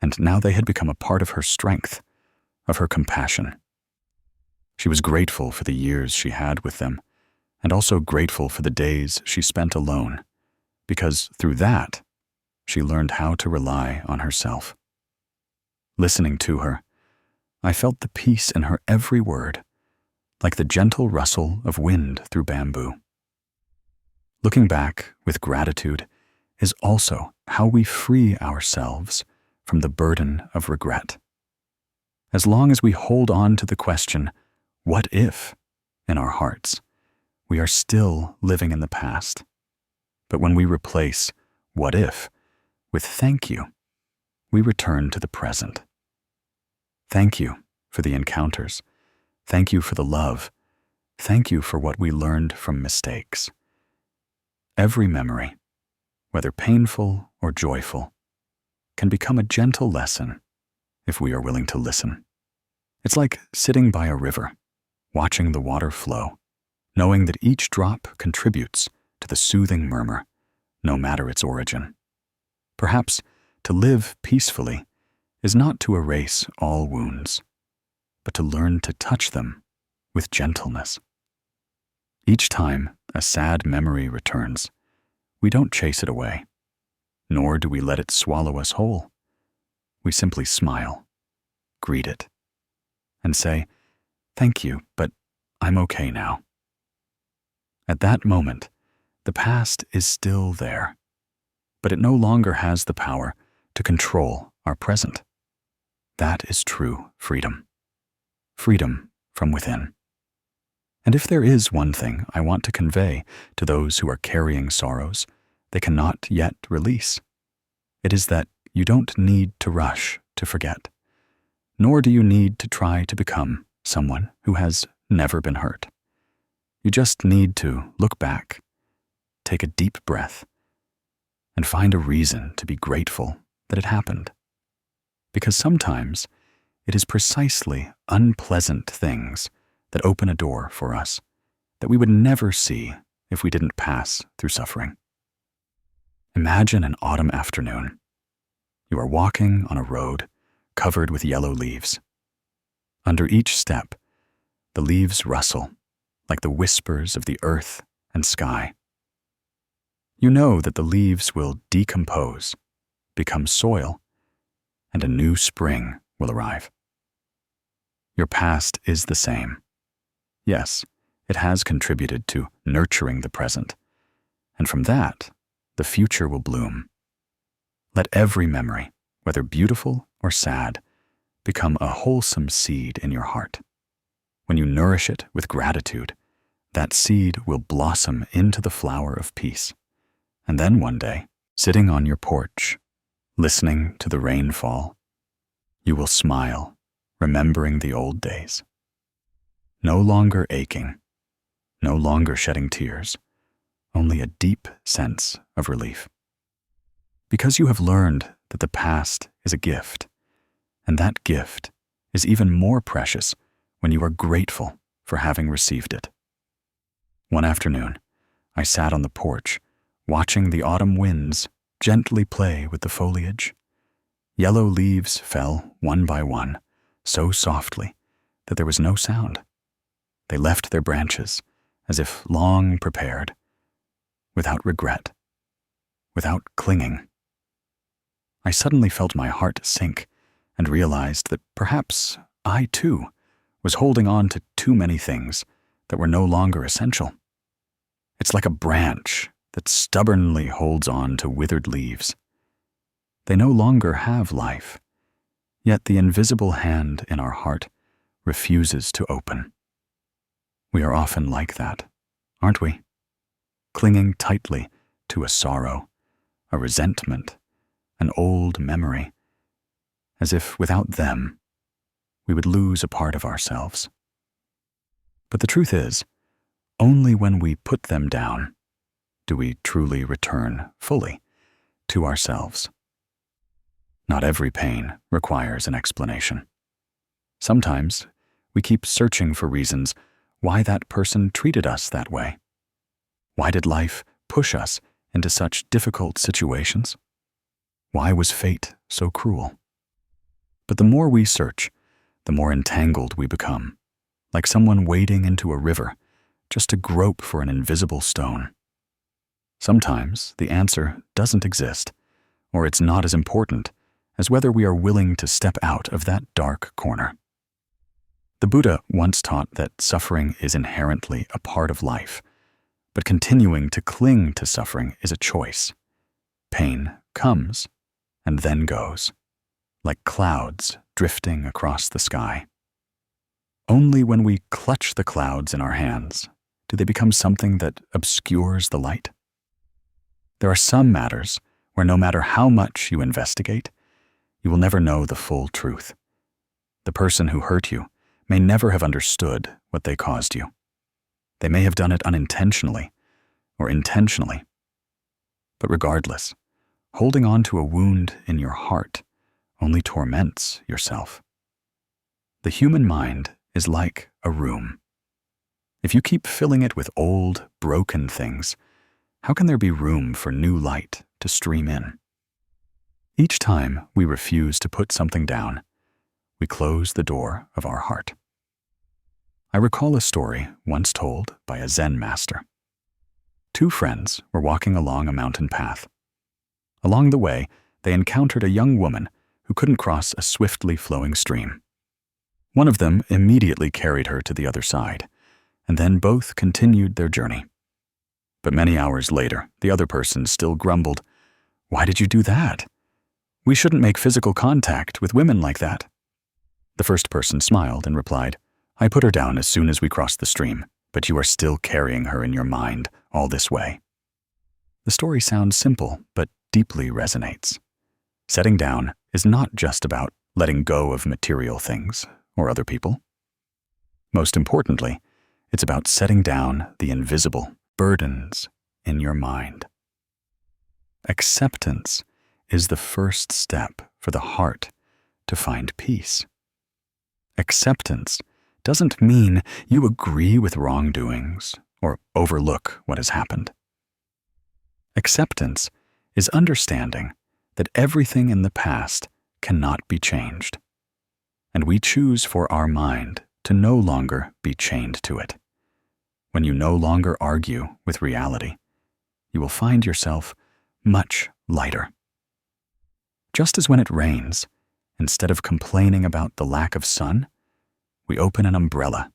and now they had become a part of her strength, of her compassion. She was grateful for the years she had with them, and also grateful for the days she spent alone, because through that, she learned how to rely on herself. Listening to her, I felt the peace in her every word, like the gentle rustle of wind through bamboo. Looking back with gratitude is also how we free ourselves from the burden of regret. As long as we hold on to the question, "What if?" in our hearts, we are still living in the past. But when we replace "what if" with "thank you," we return to the present. Thank you for the encounters. Thank you for the love. Thank you for what we learned from mistakes. Every memory, whether painful or joyful, can become a gentle lesson if we are willing to listen. It's like sitting by a river, watching the water flow, knowing that each drop contributes to the soothing murmur, no matter its origin. Perhaps to live peacefully is not to erase all wounds, but to learn to touch them with gentleness. Each time a sad memory returns, we don't chase it away, nor do we let it swallow us whole. We simply smile, greet it, and say, "Thank you, but I'm okay now." At that moment, the past is still there, but it no longer has the power to control our present. That is true freedom. Freedom from within. And if there is one thing I want to convey to those who are carrying sorrows they cannot yet release, it is that you don't need to rush to forget, nor do you need to try to become someone who has never been hurt. You just need to look back, take a deep breath, and find a reason to be grateful that it happened. Because sometimes it is precisely unpleasant things that open a door for us that we would never see if we didn't pass through suffering. Imagine an autumn afternoon. You are walking on a road covered with yellow leaves. Under each step, the leaves rustle like the whispers of the earth and sky. You know that the leaves will decompose, become soil, and a new spring will arrive. Your past is the same. Yes, it has contributed to nurturing the present, and from that, the future will bloom. Let every memory, whether beautiful or sad, become a wholesome seed in your heart. When you nourish it with gratitude, that seed will blossom into the flower of peace. And then one day, sitting on your porch, listening to the rain fall, you will smile, remembering the old days. No longer aching, no longer shedding tears, only a deep sense of relief. Because you have learned that the past is a gift, and that gift is even more precious when you are grateful for having received it. One afternoon, I sat on the porch, watching the autumn winds gently play with the foliage. Yellow leaves fell one by one, so softly that there was no sound. They left their branches as if long prepared, without regret, without clinging. I suddenly felt my heart sink and realized that perhaps I, too, was holding on to too many things that were no longer essential. It's like a branch that stubbornly holds on to withered leaves. They no longer have life, yet the invisible hand in our heart refuses to open. We are often like that, aren't we? Clinging tightly to a sorrow, a resentment, an old memory, as if without them, we would lose a part of ourselves. But the truth is, only when we put them down do we truly return fully to ourselves. Not every pain requires an explanation. Sometimes we keep searching for reasons why that person treated us that way. Why did life push us into such difficult situations? Why was fate so cruel? But the more we search, the more entangled we become, like someone wading into a river just to grope for an invisible stone. Sometimes the answer doesn't exist, or it's not as important as whether we are willing to step out of that dark corner. The Buddha once taught that suffering is inherently a part of life, but continuing to cling to suffering is a choice. Pain comes and then goes, like clouds drifting across the sky. Only when we clutch the clouds in our hands do they become something that obscures the light. There are some matters where no matter how much you investigate, you will never know the full truth. The person who hurt you may never have understood what they caused you. They may have done it unintentionally or intentionally. But regardless, holding on to a wound in your heart only torments yourself. The human mind is like a room. If you keep filling it with old, broken things, how can there be room for new light to stream in? Each time we refuse to put something down, we close the door of our heart. I recall a story once told by a Zen master. Two friends were walking along a mountain path. Along the way, they encountered a young woman who couldn't cross a swiftly flowing stream. One of them immediately carried her to the other side, and then both continued their journey. But many hours later, the other person still grumbled, "Why did you do that? We shouldn't make physical contact with women like that." The first person smiled and replied, "I put her down as soon as we crossed the stream, but you are still carrying her in your mind all this way." The story sounds simple, but deeply resonates. Setting down is not just about letting go of material things or other people. Most importantly, it's about setting down the invisible burdens in your mind. Acceptance is the first step for the heart to find peace. Acceptance doesn't mean you agree with wrongdoings or overlook what has happened. Acceptance is understanding that everything in the past cannot be changed, and we choose for our mind to no longer be chained to it. When you no longer argue with reality, you will find yourself much lighter. Just as when it rains, instead of complaining about the lack of sun, we open an umbrella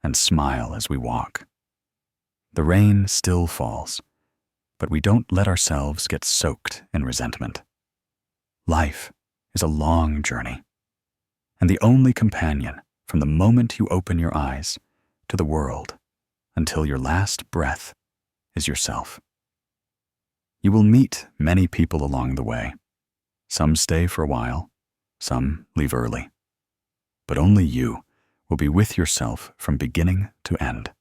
and smile as we walk. The rain still falls, but we don't let ourselves get soaked in resentment. Life is a long journey, and the only companion from the moment you open your eyes to the world until your last breath is yourself. You will meet many people along the way. Some stay for a while, some leave early, but only you will be with yourself from beginning to end.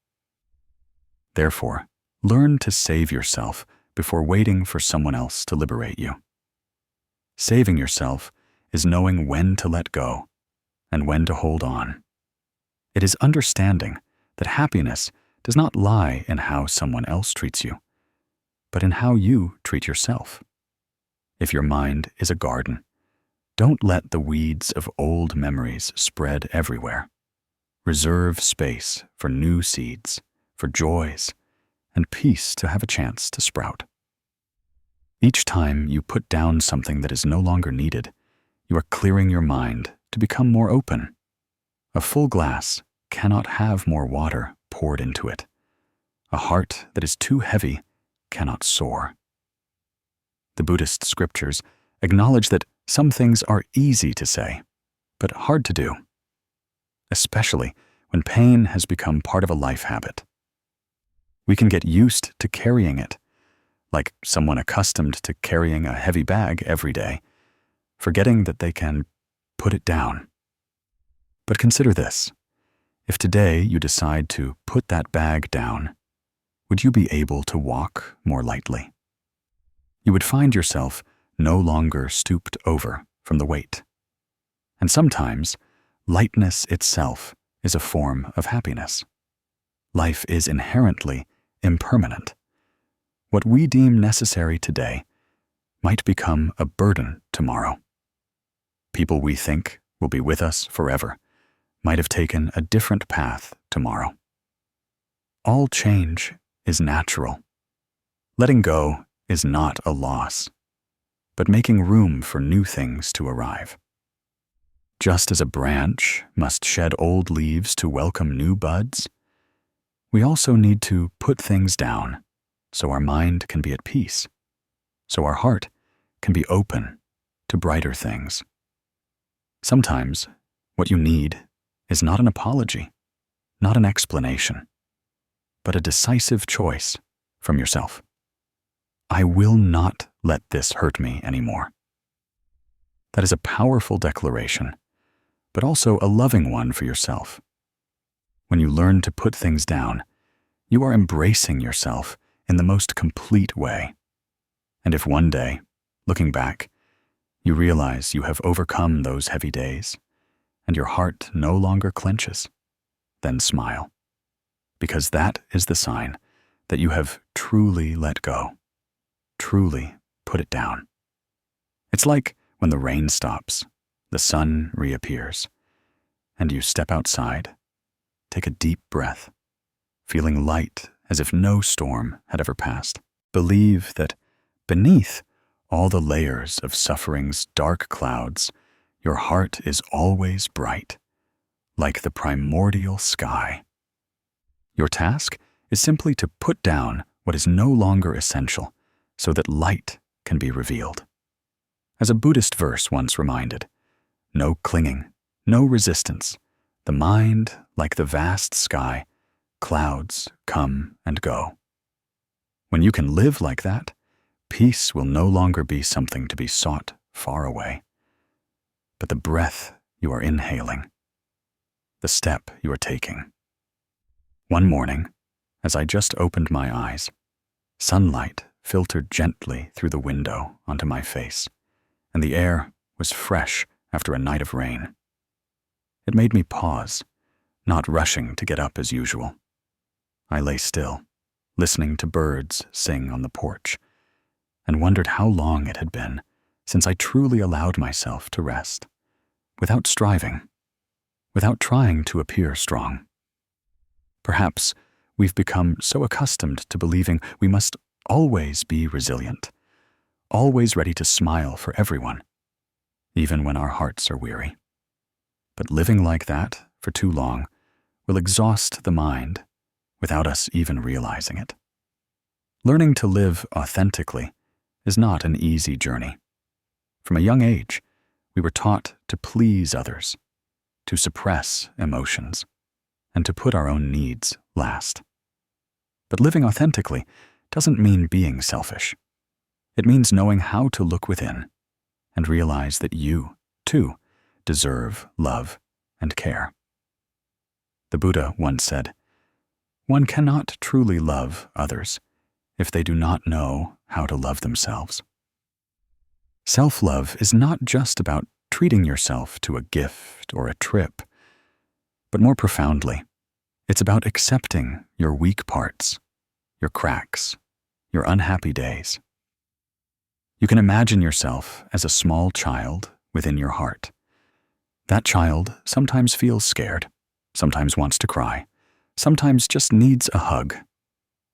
Therefore, learn to save yourself before waiting for someone else to liberate you. Saving yourself is knowing when to let go and when to hold on. It is understanding that happiness does not lie in how someone else treats you, but in how you treat yourself. If your mind is a garden, don't let the weeds of old memories spread everywhere. Reserve space for new seeds, for joys, and peace to have a chance to sprout. Each time you put down something that is no longer needed, you are clearing your mind to become more open. A full glass cannot have more water poured into it. A heart that is too heavy cannot soar. The Buddhist scriptures acknowledge that some things are easy to say, but hard to do, especially when pain has become part of a life habit. We can get used to carrying it, like someone accustomed to carrying a heavy bag every day, forgetting that they can put it down. But consider this. If today you decide to put that bag down, would you be able to walk more lightly? You would find yourself no longer stooped over from the weight. And sometimes, lightness itself is a form of happiness. Life is inherently impermanent. What we deem necessary today might become a burden tomorrow. People we think will be with us forever might have taken a different path tomorrow. All change is natural. Letting go is not a loss, but making room for new things to arrive. Just as a branch must shed old leaves to welcome new buds, we also need to put things down so our mind can be at peace, so our heart can be open to brighter things. Sometimes what you need is not an apology, not an explanation, but a decisive choice from yourself. I will not let this hurt me anymore. That is a powerful declaration, but also a loving one for yourself. When you learn to put things down, you are embracing yourself in the most complete way. And if one day, looking back, you realize you have overcome those heavy days, and your heart no longer clenches, then smile, because that is the sign that you have truly let go, truly put it down. It's like when the rain stops, the sun reappears, and you step outside, take a deep breath, feeling light as if no storm had ever passed. Believe that beneath all the layers of suffering's dark clouds, your heart is always bright, like the primordial sky. Your task is simply to put down what is no longer essential so that light can be revealed. As a Buddhist verse once reminded, no clinging, no resistance. The mind, like the vast sky, clouds come and go. When you can live like that, peace will no longer be something to be sought far away, but the breath you are inhaling, the step you are taking. One morning, as I just opened my eyes, sunlight filtered gently through the window onto my face, and the air was fresh after a night of rain. It made me pause, not rushing to get up as usual. I lay still, listening to birds sing on the porch, and wondered how long it had been since I truly allowed myself to rest, without striving, without trying to appear strong. Perhaps we've become so accustomed to believing we must always be resilient, always ready to smile for everyone, even when our hearts are weary. But living like that for too long will exhaust the mind without us even realizing it. Learning to live authentically is not an easy journey. From a young age, we were taught to please others, to suppress emotions, and to put our own needs last. But living authentically doesn't mean being selfish. It means knowing how to look within and realize that you, too, deserve love and care. The Buddha once said, "One cannot truly love others if they do not know how to love themselves." Self-love is not just about treating yourself to a gift or a trip, but more profoundly, it's about accepting your weak parts, your cracks, your unhappy days. You can imagine yourself as a small child within your heart. That child sometimes feels scared, sometimes wants to cry, sometimes just needs a hug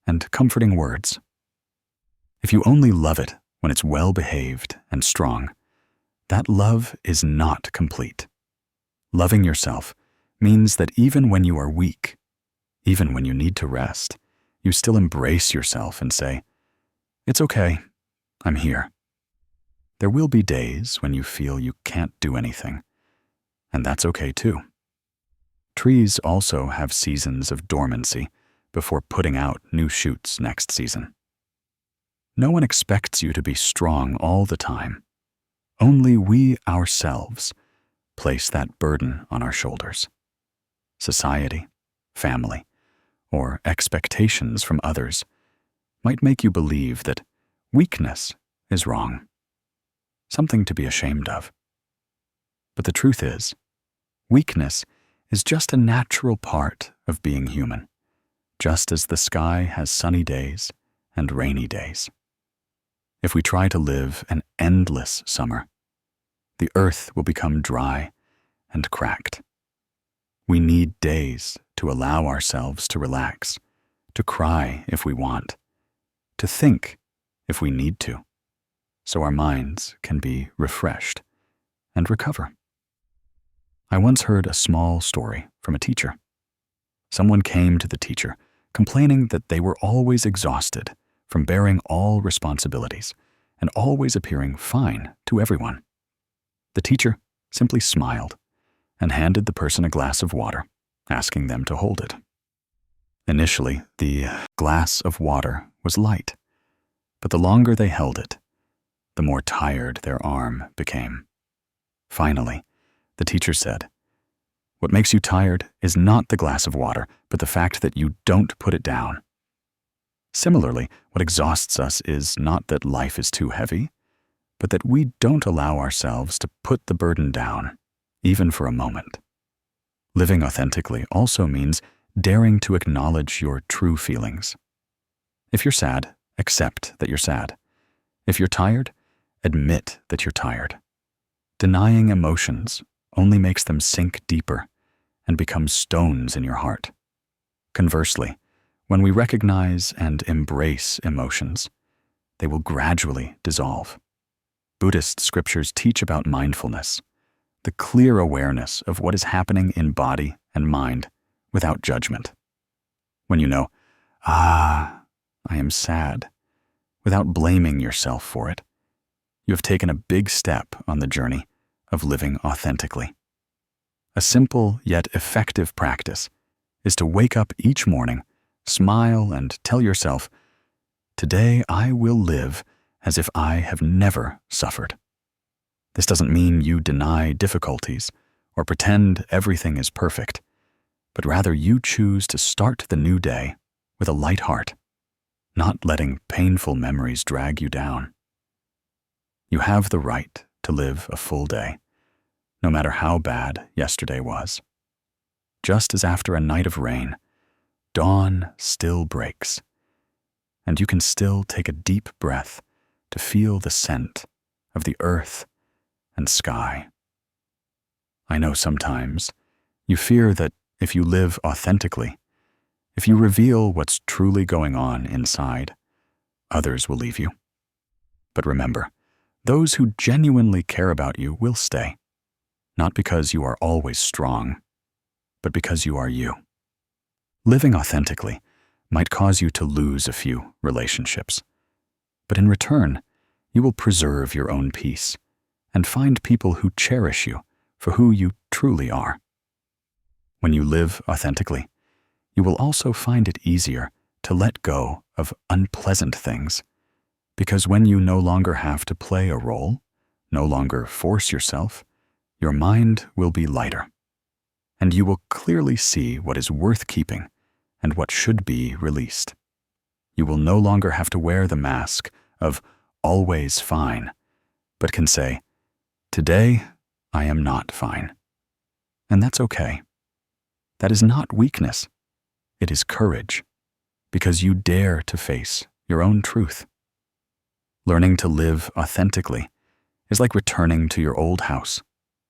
and comforting words. If you only love it when it's well-behaved and strong, that love is not complete. Loving yourself means that even when you are weak, even when you need to rest, you still embrace yourself and say, "It's okay, I'm here." There will be days when you feel you can't do anything, and that's okay too. Trees also have seasons of dormancy before putting out new shoots next season. No one expects you to be strong all the time. Only we ourselves place that burden on our shoulders. Society, family, or expectations from others might make you believe that weakness is wrong, something to be ashamed of. But the truth is, weakness is just a natural part of being human, just as the sky has sunny days and rainy days. If we try to live an endless summer, the earth will become dry and cracked. We need days to allow ourselves to relax, to cry if we want, to think if we need to, so our minds can be refreshed and recover. I once heard a small story from a teacher. Someone came to the teacher complaining that they were always exhausted from bearing all responsibilities and always appearing fine to everyone. The teacher simply smiled and handed the person a glass of water, asking them to hold it. Initially, the glass of water was light, but the longer they held it, the more tired their arm became. Finally, the teacher said, "What makes you tired is not the glass of water, but the fact that you don't put it down." Similarly, what exhausts us is not that life is too heavy, but that we don't allow ourselves to put the burden down, even for a moment. Living authentically also means daring to acknowledge your true feelings. If you're sad, accept that you're sad. If you're tired, admit that you're tired. Denying emotions only makes them sink deeper and become stones in your heart. Conversely, when we recognize and embrace emotions, they will gradually dissolve. Buddhist scriptures teach about mindfulness, the clear awareness of what is happening in body and mind without judgment. When you know, I am sad, without blaming yourself for it, you have taken a big step on the journey of living authentically. A simple yet effective practice is to wake up each morning, smile, and tell yourself, "Today I will live as if I have never suffered." This doesn't mean you deny difficulties or pretend everything is perfect, but rather you choose to start the new day with a light heart, not letting painful memories drag you down. You have the right to live a full day, no matter how bad yesterday was. Just as after a night of rain, dawn still breaks, and you can still take a deep breath to feel the scent of the earth and sky. I know sometimes you fear that if you live authentically, if you reveal what's truly going on inside, others will leave you. But remember, those who genuinely care about you will stay, not because you are always strong, but because you are you. Living authentically might cause you to lose a few relationships, but in return, you will preserve your own peace and find people who cherish you for who you truly are. When you live authentically, you will also find it easier to let go of unpleasant things, because when you no longer have to play a role, no longer force yourself, your mind will be lighter, and you will clearly see what is worth keeping and what should be released. You will no longer have to wear the mask of always fine, but can say, "Today, I am not fine." And that's okay. That is not weakness. It is courage, because you dare to face your own truth. Learning to live authentically is like returning to your old house,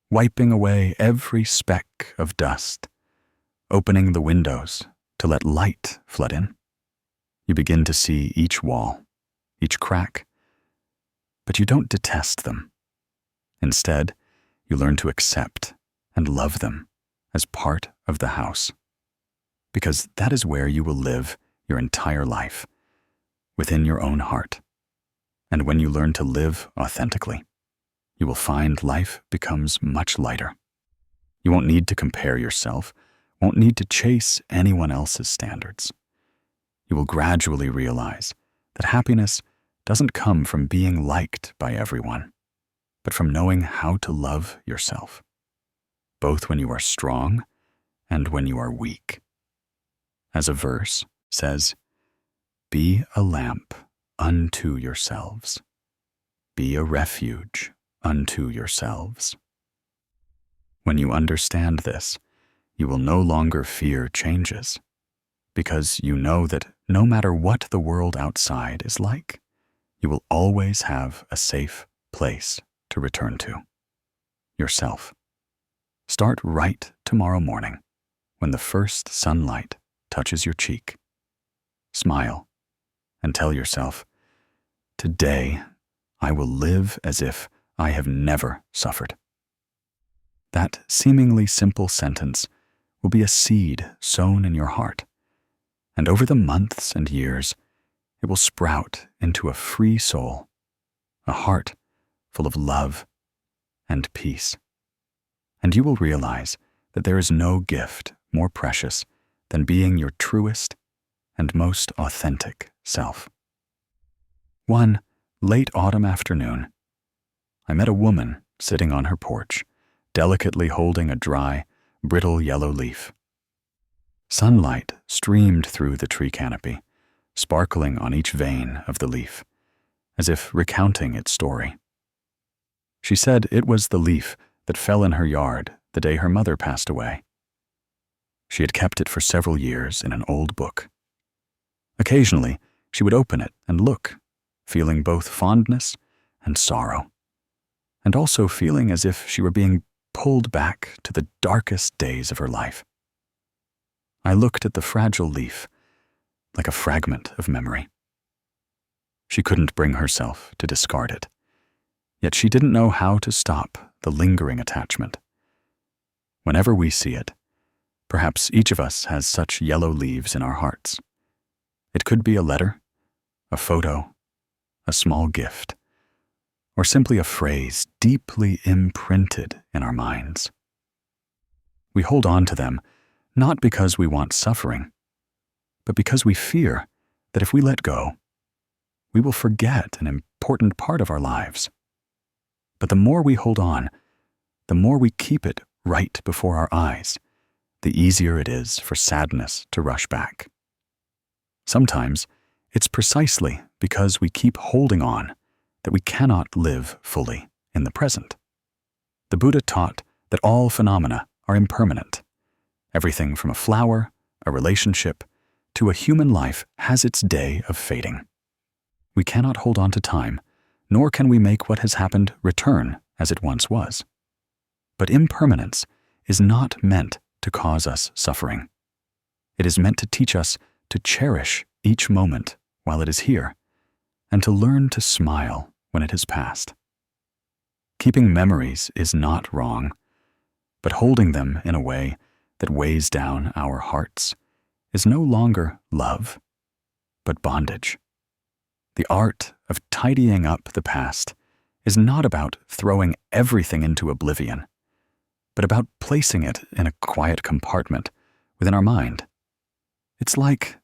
wiping away every speck of dust, opening the windows to let light flood in. You begin to see each wall, each crack, but you don't detest them. Instead, you learn to accept and love them as part of the house, because that is where you will live your entire life, within your own heart. And when you learn to live authentically, you will find life becomes much lighter. You won't need to compare yourself, won't need to chase anyone else's standards. You will gradually realize that happiness doesn't come from being liked by everyone, but from knowing how to love yourself, both when you are strong and when you are weak. As a verse says, "Be a lamp unto yourselves. Be a refuge unto yourselves." When you understand this, you will no longer fear changes, because you know that no matter what the world outside is like, you will always have a safe place to return to: yourself. Start right tomorrow morning when the first sunlight touches your cheek. Smile and tell yourself, "Today, I will live as if I have never suffered." That seemingly simple sentence will be a seed sown in your heart, and over the months and years, it will sprout into a free soul, a heart full of love and peace. And you will realize that there is no gift more precious than being your truest and most authentic self. One late autumn afternoon, I met a woman sitting on her porch, delicately holding a dry, brittle yellow leaf. Sunlight streamed through the tree canopy, sparkling on each vein of the leaf, as if recounting its story. She said it was the leaf that fell in her yard the day her mother passed away. She had kept it for several years in an old book. Occasionally, she would open it and look, feeling both fondness and sorrow, and also feeling as if she were being pulled back to the darkest days of her life. I looked at the fragile leaf like a fragment of memory. She couldn't bring herself to discard it, yet she didn't know how to stop the lingering attachment. Whenever we see it, perhaps each of us has such yellow leaves in our hearts. It could be a letter, a photo, a small gift, or simply a phrase deeply imprinted in our minds. We hold on to them not because we want suffering, but because we fear that if we let go, we will forget an important part of our lives. But the more we hold on, the more we keep it right before our eyes, the easier it is for sadness to rush back. Sometimes it's precisely because we keep holding on that we cannot live fully in the present. The Buddha taught that all phenomena are impermanent. Everything from a flower, a relationship, to a human life has its day of fading. We cannot hold on to time, nor can we make what has happened return as it once was. But impermanence is not meant to cause us suffering. It is meant to teach us to cherish each moment while it is here, and to learn to smile when it has passed. Keeping memories is not wrong, but holding them in a way that weighs down our hearts is no longer love, but bondage. The art of tidying up the past is not about throwing everything into oblivion, but about placing it in a quiet compartment within our mind. It's like